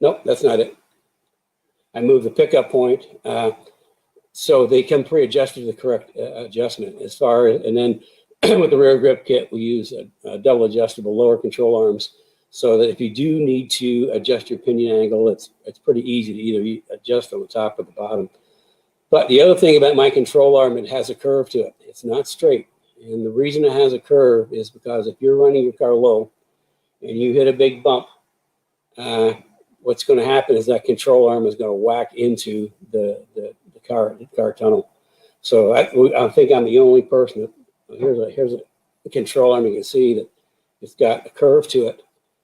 Nope, that's not it. I move the pickup point, so they come pre-adjusted to the correct adjustment. And then with the rear grip kit, we use a double adjustable lower control arms, so that if you do need to adjust your pinion angle, it's pretty easy to either adjust on the top or the bottom. But the other thing about my control arm, it has a curve to it. It's not straight. And the reason it has a curve is because if you're running your car low and you hit a big bump, what's going to happen is that control arm is going to whack into the car tunnel. So I think I'm the only person that, here's a control arm. You can see that it's got a curve to it,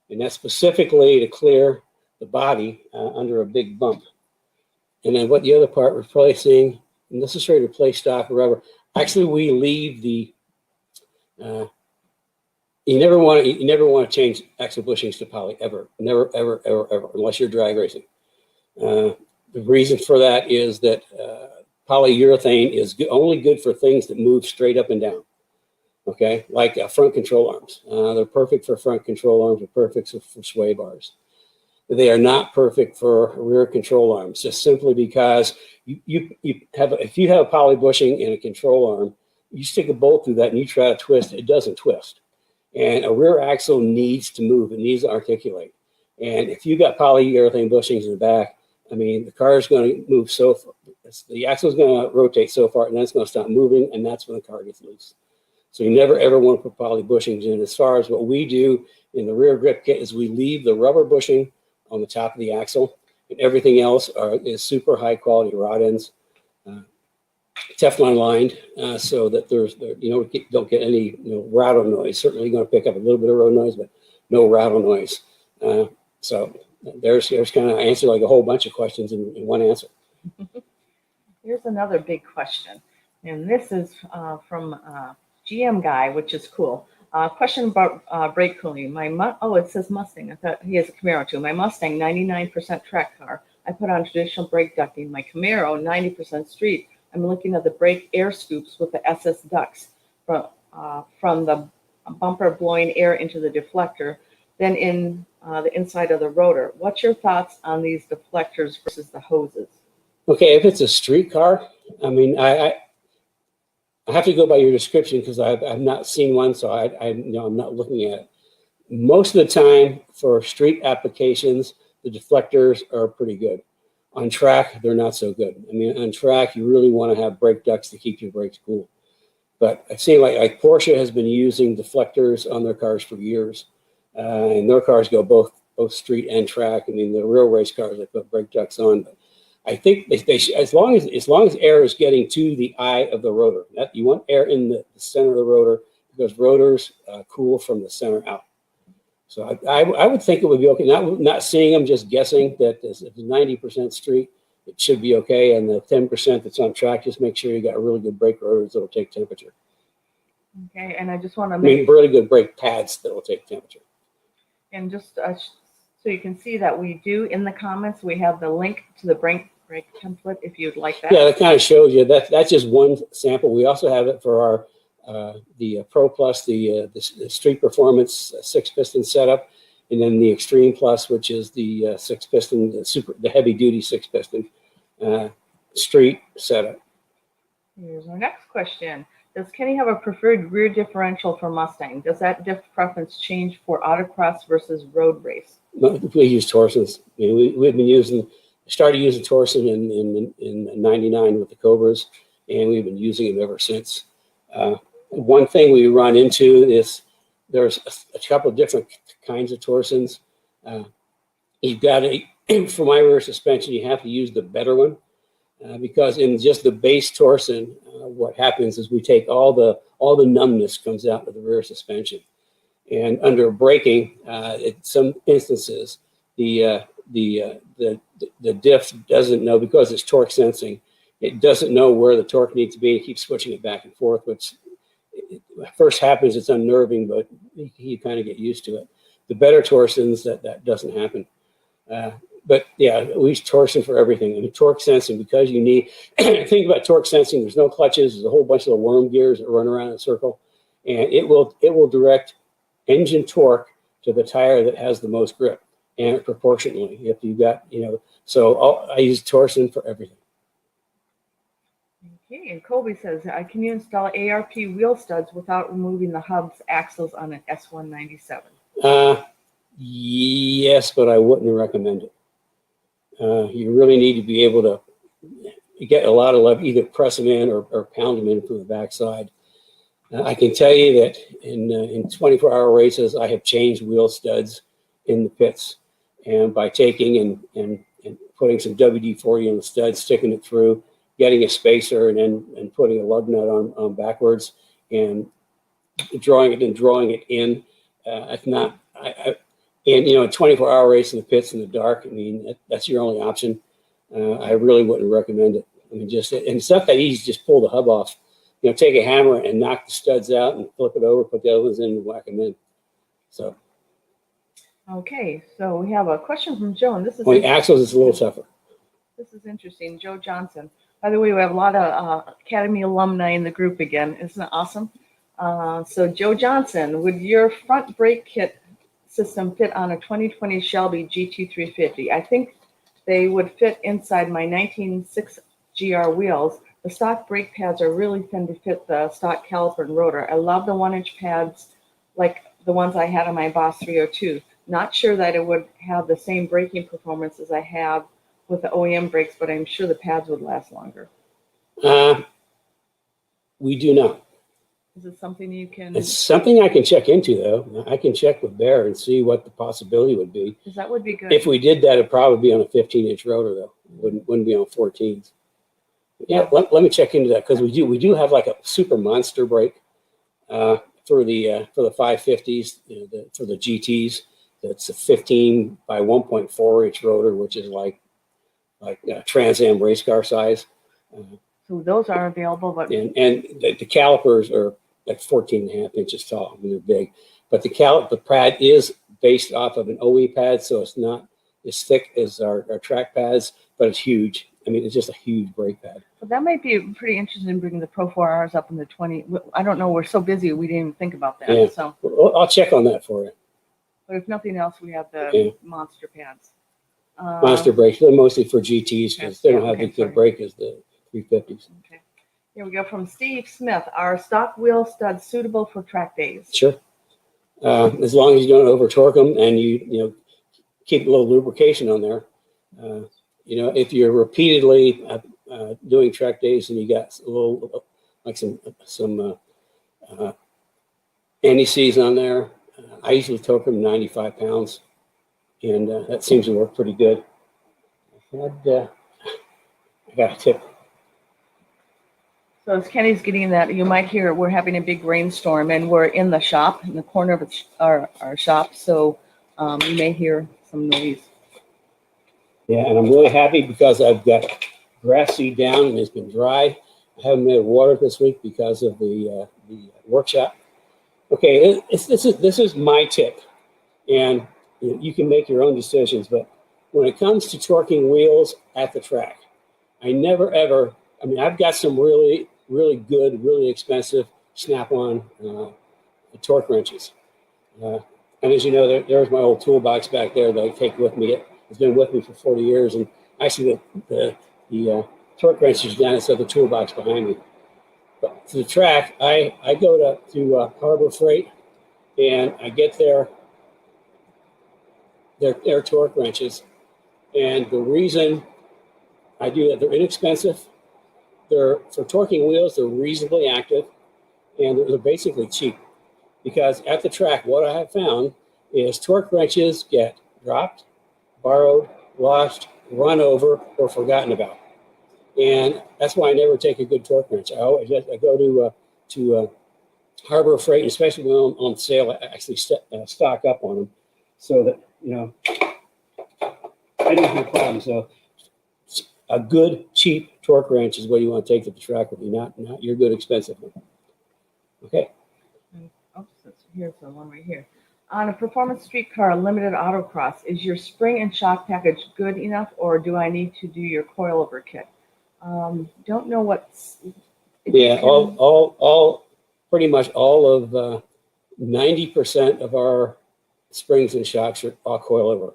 and that's specifically to clear the body under a big bump. And then what the other part, replacing, necessary to replace stock rubber. Actually, we leave the, you never want to change axle bushings to poly, ever. Never, ever, ever, ever, unless you're drag racing. The reason for that is that polyurethane is only good for things that move straight up and down. Okay, like front control arms. They're perfect for front control arms. They're perfect for sway bars. They are not perfect for rear control arms, just simply because if you have a poly bushing in a control arm, you stick a bolt through that and you try to twist, it doesn't twist. And a rear axle needs to move, it needs to articulate. And if you got polyurethane bushings in the back, I mean, the car is going to move so far, the axle is going to rotate so far, and then it's going to stop moving, and that's when the car gets loose. So you never ever want to put poly bushings in. As far as what we do in the rear grip kit is we leave the rubber bushing on the top of the axle, and everything else is super high quality rod ends, Teflon lined, so that don't get any rattle noise. Certainly going to pick up a little bit of road noise, but no rattle noise. So there's kind of answer like a whole bunch of questions in one answer. Here's another big question, and this is from GM guy, which is cool. Question about brake cooling. It says Mustang. I thought he has a Camaro too. My Mustang, 99% track car. I put on traditional brake ducting. My Camaro, 90% street. I'm looking at the brake air scoops with the SS ducts from the bumper blowing air into the deflector, then in the inside of the rotor. What's your thoughts on these deflectors versus the hoses? Okay, if it's a street car, I mean, I have to go by your description because I've not seen one, so I'm not looking at it. Most of the time for street applications, the deflectors are pretty good. On track, they're not so good. I mean, on track, you really want to have brake ducts to keep your brakes cool. But I've seen like Porsche has been using deflectors on their cars for years, and their cars go both street and track. I mean, the real race cars they put brake ducts on, but I think as long as air is getting to the eye of the rotor, you want air in the center of the rotor because rotors cool from the center out. So I would think it would be okay. Not seeing them, just guessing that if it's 90% street, it should be okay. And the 10% that's on track, just make sure you got really good brake rotors that'll take temperature. Okay, and I just want to really good brake pads that'll take temperature. And just so you can see that we do in the comments, we have the link to the brake template if you'd like that. Yeah, that kind of shows you that's just one sample. We also have it for our the Pro Plus, the Street Performance 6-piston setup, and then the Extreme Plus, which is the 6-piston, the heavy duty 6-piston street setup. Here's our next question. Does Kenny have a preferred rear differential for Mustang? Does that diff preference change for autocross versus road race? No, we use Torsons. I mean, we've been started using Torsen in '99 with the Cobras, and we've been using them ever since. One thing we run into is there's a couple of different kinds of Torsons. You've got for my rear suspension, you have to use the better one because in just the base Torsen, what happens is we take all the numbness comes out of the rear suspension, and under braking, in some instances, the diff doesn't know because it's torque sensing. It doesn't know where the torque needs to be. It keeps switching it back and forth, which first happens. It's unnerving, but you kind of get used to it. The better Torsons, that doesn't happen. But yeah, we use Torsen for everything. I mean, torque sensing, because you need, think about torque sensing, there's no clutches, there's a whole bunch of the worm gears that run around in a circle, and it will direct engine torque to the tire that has the most grip, and proportionally. If you got, so I use Torsen for everything. Okay, and Colby says, can you install ARP wheel studs without removing the hubs axles on an S197? Yes, but I wouldn't recommend it. You really need to be able to get a lot of love, either press them in or pound them in from the backside. I can tell you that in 24-hour races, I have changed wheel studs in the pits, and by taking and putting some WD-40 in the stud, sticking it through, getting a spacer, and putting a lug nut on backwards, and drawing it in. If not, in 24-hour race in the pits in the dark, I mean, that's your only option. I really wouden't recommend it. I mean, and it's not that easy to just pull the hub off. Take a hammer and knock the studs out and flip it over, put the other ones in and whack them in. So. Okay, so we have a question from Joe, and this is axles is a little tougher. This is interesting. Joe Johnson. By the way, we have a lot of Academy alumni in the group again. Isn't it awesome? So Joe Johnson, would your front brake kit system fit on a 2020 Shelby GT350? I think they would fit inside my 19.6 GR wheels. The stock brake pads are really thin to fit the stock caliper and rotor. I love the 1-inch pads like the ones I had on my Boss 302. Not sure that it would have the same braking performance as I have with the OEM brakes, but I'm sure the pads would last longer. We do not. Is it something you can? It's something I can check into, though. I can check with Bear and see what the possibility would be. Because that would be good. If we did that, it'd probably be on a 15-inch rotor, though. Wouldn't be on 14s. Yeah, let me check into that, because we do have like a super monster brake for the 550s, for the GTs. That's a 15 by 1.4 inch rotor, which is like Trans Am race car size. So those are available, but And the calipers are like 14.5 inches tall. I mean, they're big. But the pad is based off of an OE pad, so it's not as thick as our track pads, but it's huge. I mean, it's just a huge brake pad. But that might be pretty interesting in bringing the Pro 4Rs up in the 20. I don't know. We're so busy, we didn't even think about that. Yeah. So, Well, I'll check on that for you. but if nothing else, we have the monster pads. Monster brakes, they're mostly for GTs because they don't have okay, the good brake as the 350s. Okay. Here we go from Steve Smith. Are stock wheel studs suitable for track days? Sure. As long as you don't over torque them and you keep a little lubrication on there. If you're repeatedly doing track days and you got a little like some NECs on there, I usually torque them 95 pounds, and that seems to work pretty good. I got a tip. So as Kenny's getting that, you might hear we're having a big rainstorm, and we're in the shop, in the corner of our shop, so you may hear some noise. Yeah, and I'm really happy because I've got grass seed down and it's been dry. I haven't made water this week because of the workshop. Okay, this is my tip, and you can make your own decisions. But when it comes to torquing wheels at the track, I never ever. I mean, I've got some really good, really expensive snap-on torque wrenches, and as you know, there's my old toolbox back there that I take with me. It's been with me for 40 years, and actually the torque wrench is down inside the toolbox behind me. But to the track, I go to Harbor Freight, and I get their torque wrenches. And the reason I do that, they're inexpensive. They're for torquing wheels. They're reasonably active, and they're basically cheap. Because at the track, what I have found is torque wrenches get dropped, borrowed, lost, run over, or forgotten about. And that's why I never take a good torque wrench. I go to Harbor Freight, especially when on sale, I actually stock up on them so that, I don't have problems. So a good, cheap torque wrench is what you want to take to the track with you, not your good, expensive one. Okay. Oh, here's the one right here. On a performance streetcar limited autocross, is your spring and shock package good enough, or do I need to do your coilover kit? Don't know what's. Yeah, pretty much all of 90% of our springs and shocks are all coilover.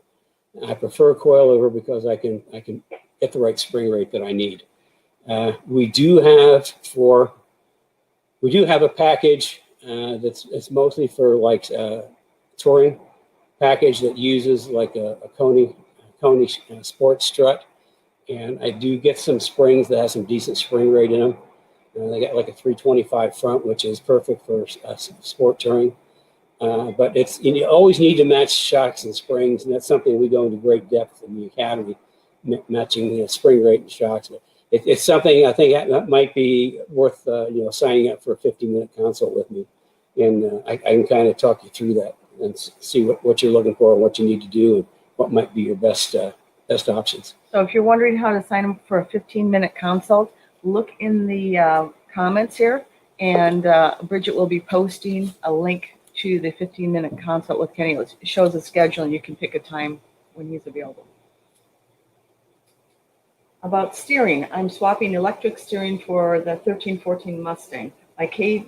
I prefer coilover because I can get the right spring rate that I need. We do have a package that's mostly for like touring package that uses like a Coney sports strut, and I do get some springs that have some decent spring rate in them. They got like a 325 front, which is perfect for sport touring. But you always need to match shocks and springs, and that's something we go into great depth in the academy, matching the spring rate and shocks. But it's something I think that might be worth signing up for a 15-minute consult with me, and I can kind of talk you through that and see what you're looking for and what you need to do and what might be your best options. So if you're wondering how to sign up for a 15-minute consult, look in the comments here, and Bridget will be posting a link to the 15-minute consult with Kenny. It shows a schedule, and you can pick a time when he's available. About steering, I'm swapping electric steering for the 1314 Mustang. My KB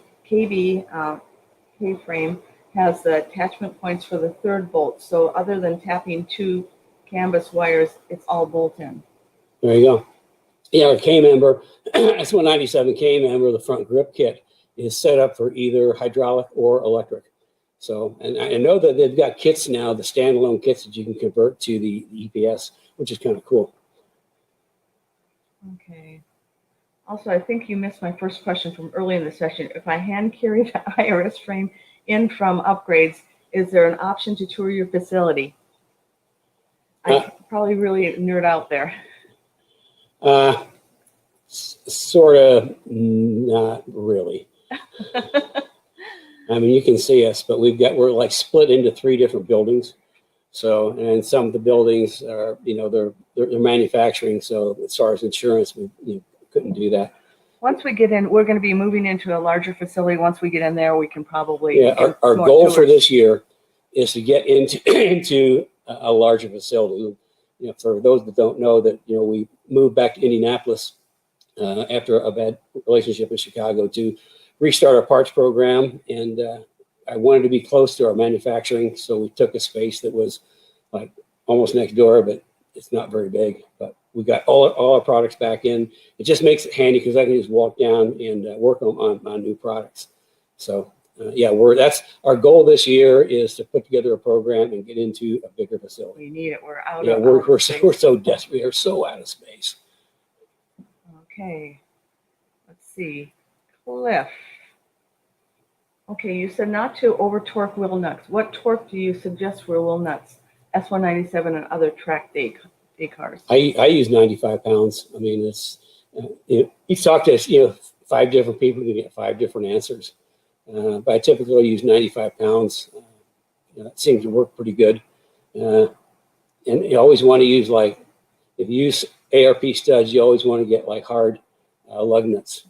K-frame has the attachment points for the third bolt. So other than tapping 2 canvas wires, it's all bolt in. There you go. Yeah, our K-member, S197 K-member, the front grip kit is set up for either hydraulic or electric. So, and I know that they've got kits now, the standalone kits that you can convert to the EPS, which is kind of cool. Okay. Also, I think you missed my first question from early in the session. If I hand carry the IRS frame in from upgrades, is there an option to tour your facility? I probably really nerd out there. Sort of, not really. I mean, you can see us, but we're like split into 3 different buildings. So, and some of the buildings are, you know, they're manufacturing. So as far as insurance, we couldn't do that. Once we get in, we're going to be moving into a larger facility. Once we get in there, we can probably. Yeah, our goal for this year is to get into a larger facility. You know, for those that don't know, that, you know, we moved back to Indianapolis after a bad relationship in Chicago to restart our parts program, and I wanted to be close to our manufacturing, so we took a space that was like almost next door, but it's not very big. But we got all our products back in. It just makes it handy because I can just walk down and work on new products. So yeah, that's our goal this year, is to put together a program and get into a bigger facility. We need it. We're out. Yeah, we're so desperate. We are so out of space. Okay, let's see. Cliff. Okay, you said not to over torque wheel nuts. What torque do you suggest for wheel nuts? S197 and other track day cars. I use 95 pounds. I mean, it's you talk to 5 different people, you get 5 different answers. But I typically use 95 pounds. That seems to work pretty good. And you always want to use, like, if you use ARP studs, you always want to get like hard lug nuts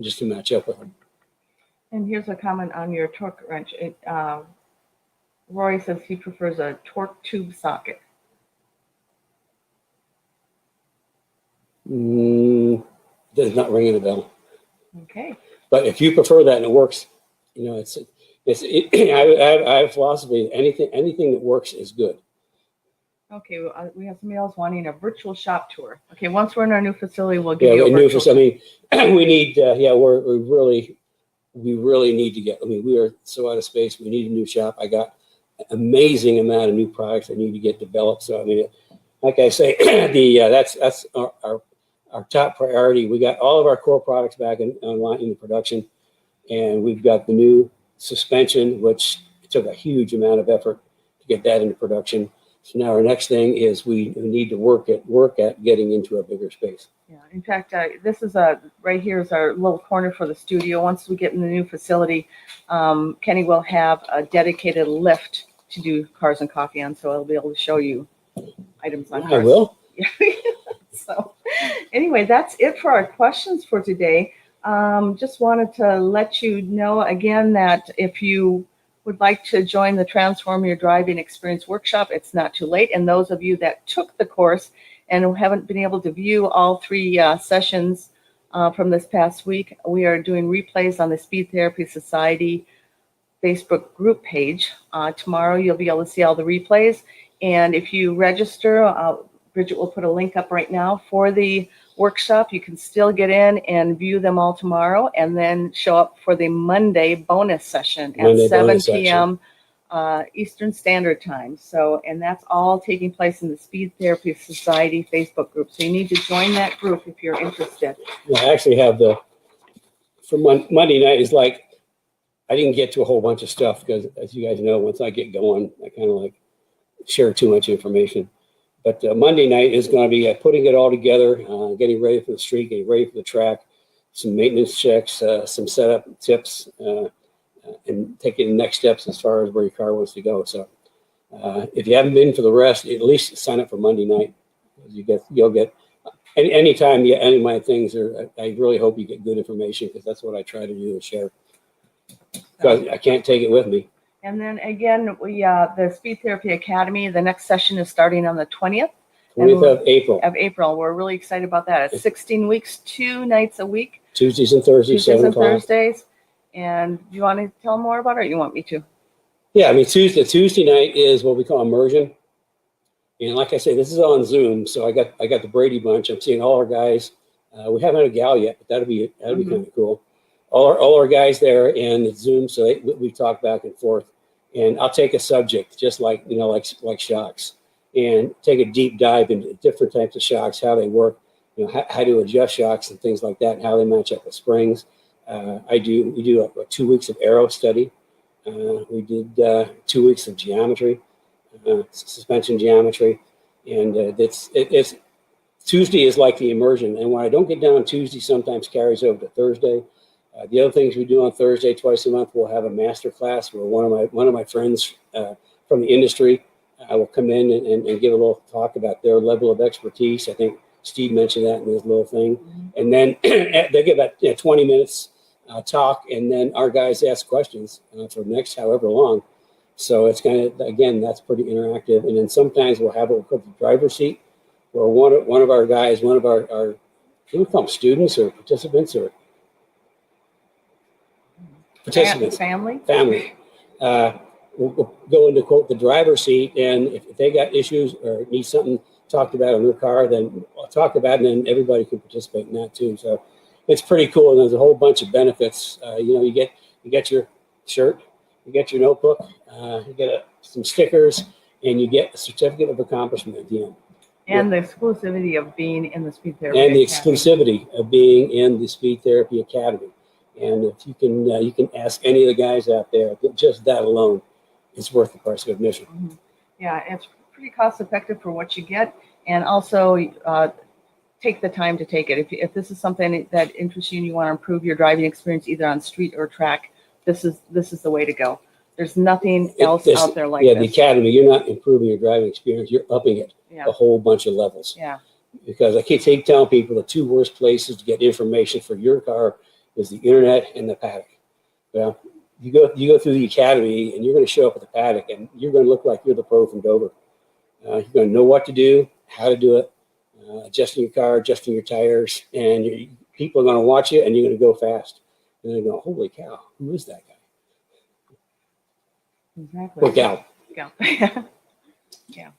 just to match up with them. And here's a comment on your torque wrench. Roy says he prefers a torque tube socket. Does not ring a bell. Okay. But if you prefer that and it works, I have a philosophy. Anything that works is good. Okay, we have somebody else wanting a virtual shop tour. Okay, once we're in our new facility, we'll give you a virtual tour. I mean, we need, we really need to get, we are so out of space. We need a new shop. I got an amazing amount of new products that need to get developed. So, I mean, like I say, that's our top priority. We got all of our core products back online in production, and we've got the new suspension, which took a huge amount of effort to get that into production. So now our next thing is we need to work at getting into a bigger space. Yeah, in fact, this is right here is our little corner for the studio. Once we get in the new facility, Kenny will have a dedicated lift to do cars and coffee on, so I'll be able to show you items on cars. I will. Yeah. So anyway, that's it for our questions for today. Just wanted to let you know again that if you would like to join the Transform Your Driving Experience workshop, it's not too late. And those of you that took the course and haven't been able to view all 3 sessions from this past week, we are doing replays on the Speed Therapy Society Facebook group page. Tomorrow you'll be able to see all the replays. And if you register, Bridget will put a link up right now for the workshop. You can still get in and view them all tomorrow, and then show up for the Monday bonus session at 7 p.m. Eastern Standard Time. So, and that's all taking place in the Speed Therapy Society Facebook group. So you need to join that group if you're interested. Yeah, I actually have for Monday night is like, I didn't get to a whole bunch of stuff because, as you guys know, once I get going, I kind of like share too much information. But Monday night is going to be putting it all together, getting ready for the street, getting ready for the track, some maintenance checks, some setup tips, and taking the next steps as far as where your car wants to go. So if you haven't been for the rest, at least sign up for Monday night. You'll get anytime any of my things are. I really hope you get good information, because that's what I try to do and share. Because I can't take it with me. And then again, we the Speed Therapy Academy, the next session is starting on the 20th. 20th of April, of April. We're really excited about that. It's 16 weeks, 2 nights a week, Tuesdays and Thursdays, Tuesdays 7 and o'clock. Thursdays. And do you want to tell more about it, or you want me to? Yeah, I mean, Tuesday night is what we call immersion. And like I say, this is on Zoom, so I got the Brady Bunch. I'm seeing all our guys. We haven't had a gal yet, but that'd be kind of cool. All our guys there, and it's Zoom, so we talk back and forth. And I'll take a subject, just like like shocks, and take a deep dive into different types of shocks, how they work, how to adjust shocks and things like that, and how they match up with springs. We do 2 weeks of aero study. We did 2 weeks of geometry. Suspension geometry, and it's Tuesday is like the immersion, and when I don't get down on Tuesday, sometimes carries over to Thursday. The other things we do on Thursday, twice a month, we'll have a master class where one of my friends from the industry will come in and give a little talk about their level of expertise. I think Steve mentioned that in his little thing, and then they get about 20 minutes talk, and then our guys ask questions for the next however long. So it's kind of, again, that's pretty interactive. And then sometimes we'll have what we call the driver's seat, where one of our guys, one of our can we call them students or participants or participants? Family. We'll go into, quote, the driver's seat, and if they got issues or need something talked about in their car, then I'll talk about it, and then everybody can participate in that too. So it's pretty cool, and there's a whole bunch of benefits. You get your shirt, you get your notebook, you get some stickers, and you get a certificate of accomplishment at the end. And the exclusivity of being in the Speed Therapy And the Academy. exclusivity of being in the Speed Therapy Academy. And if you can ask any of the guys out there, just that alone is worth the price of admission. Mm-hmm. Yeah, it's pretty cost effective for what you get, and also take the time to take it. If this is something that interests you and you want to improve your driving experience either on street or track, this is the way to go. There's nothing else out there like this. Yeah, the Academy, you're not improving your driving experience, you're upping it a whole bunch of levels. Yeah. Because I keep telling people the 2 worst places to get information for your car is the internet and the paddock. Well, you go through the Academy and you're going to show up at the paddock and you're going to look like you're the pro from Dover. You're going to know what to do, how to do it, adjusting your car, adjusting your tires, and people are going to watch you and you're going to go fast. And they're going, holy cow, who is that guy? Exactly. Or gal. Gal. Yeah.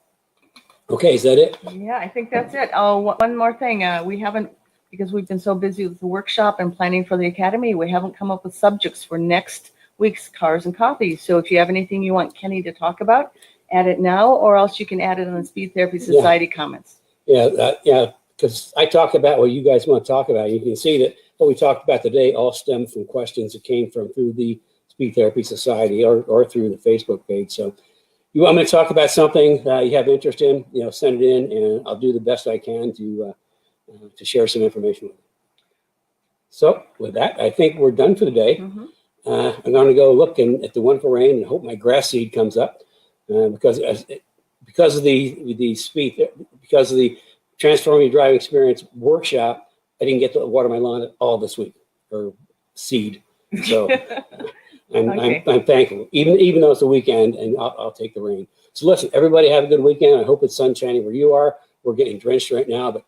Okay, is that it? Yeah, I think that's it. Oh, one more thing. We haven't, because we've been so busy with the workshop and planning for the Academy, we haven't come up with subjects for next week's Cars and Coffee. So if you have anything you want Kenny to talk about, add it now, or else you can add it in the Speed Therapy Society comments. Yeah, because I talk about what you guys want to talk about. You can see that what we talked about today all stemmed from questions that came from through the Speed Therapy Society or through the Facebook page. So you want me to talk about something you have interest in, send it in, and I'll do the best I can to share some information with you. So with that, I think we're done for the day. Mm-hmm. I'm going to go look at the wonderful rain and hope my grass seed comes up because of the Transforming Your Driving Experience workshop. I didn't get to water my lawn at all this week, or seed. So I'm thankful, even though it's a weekend, and I'll take the rain. So listen, everybody have a good weekend. I hope it's sunshiny where you are. We're getting drenched right now, but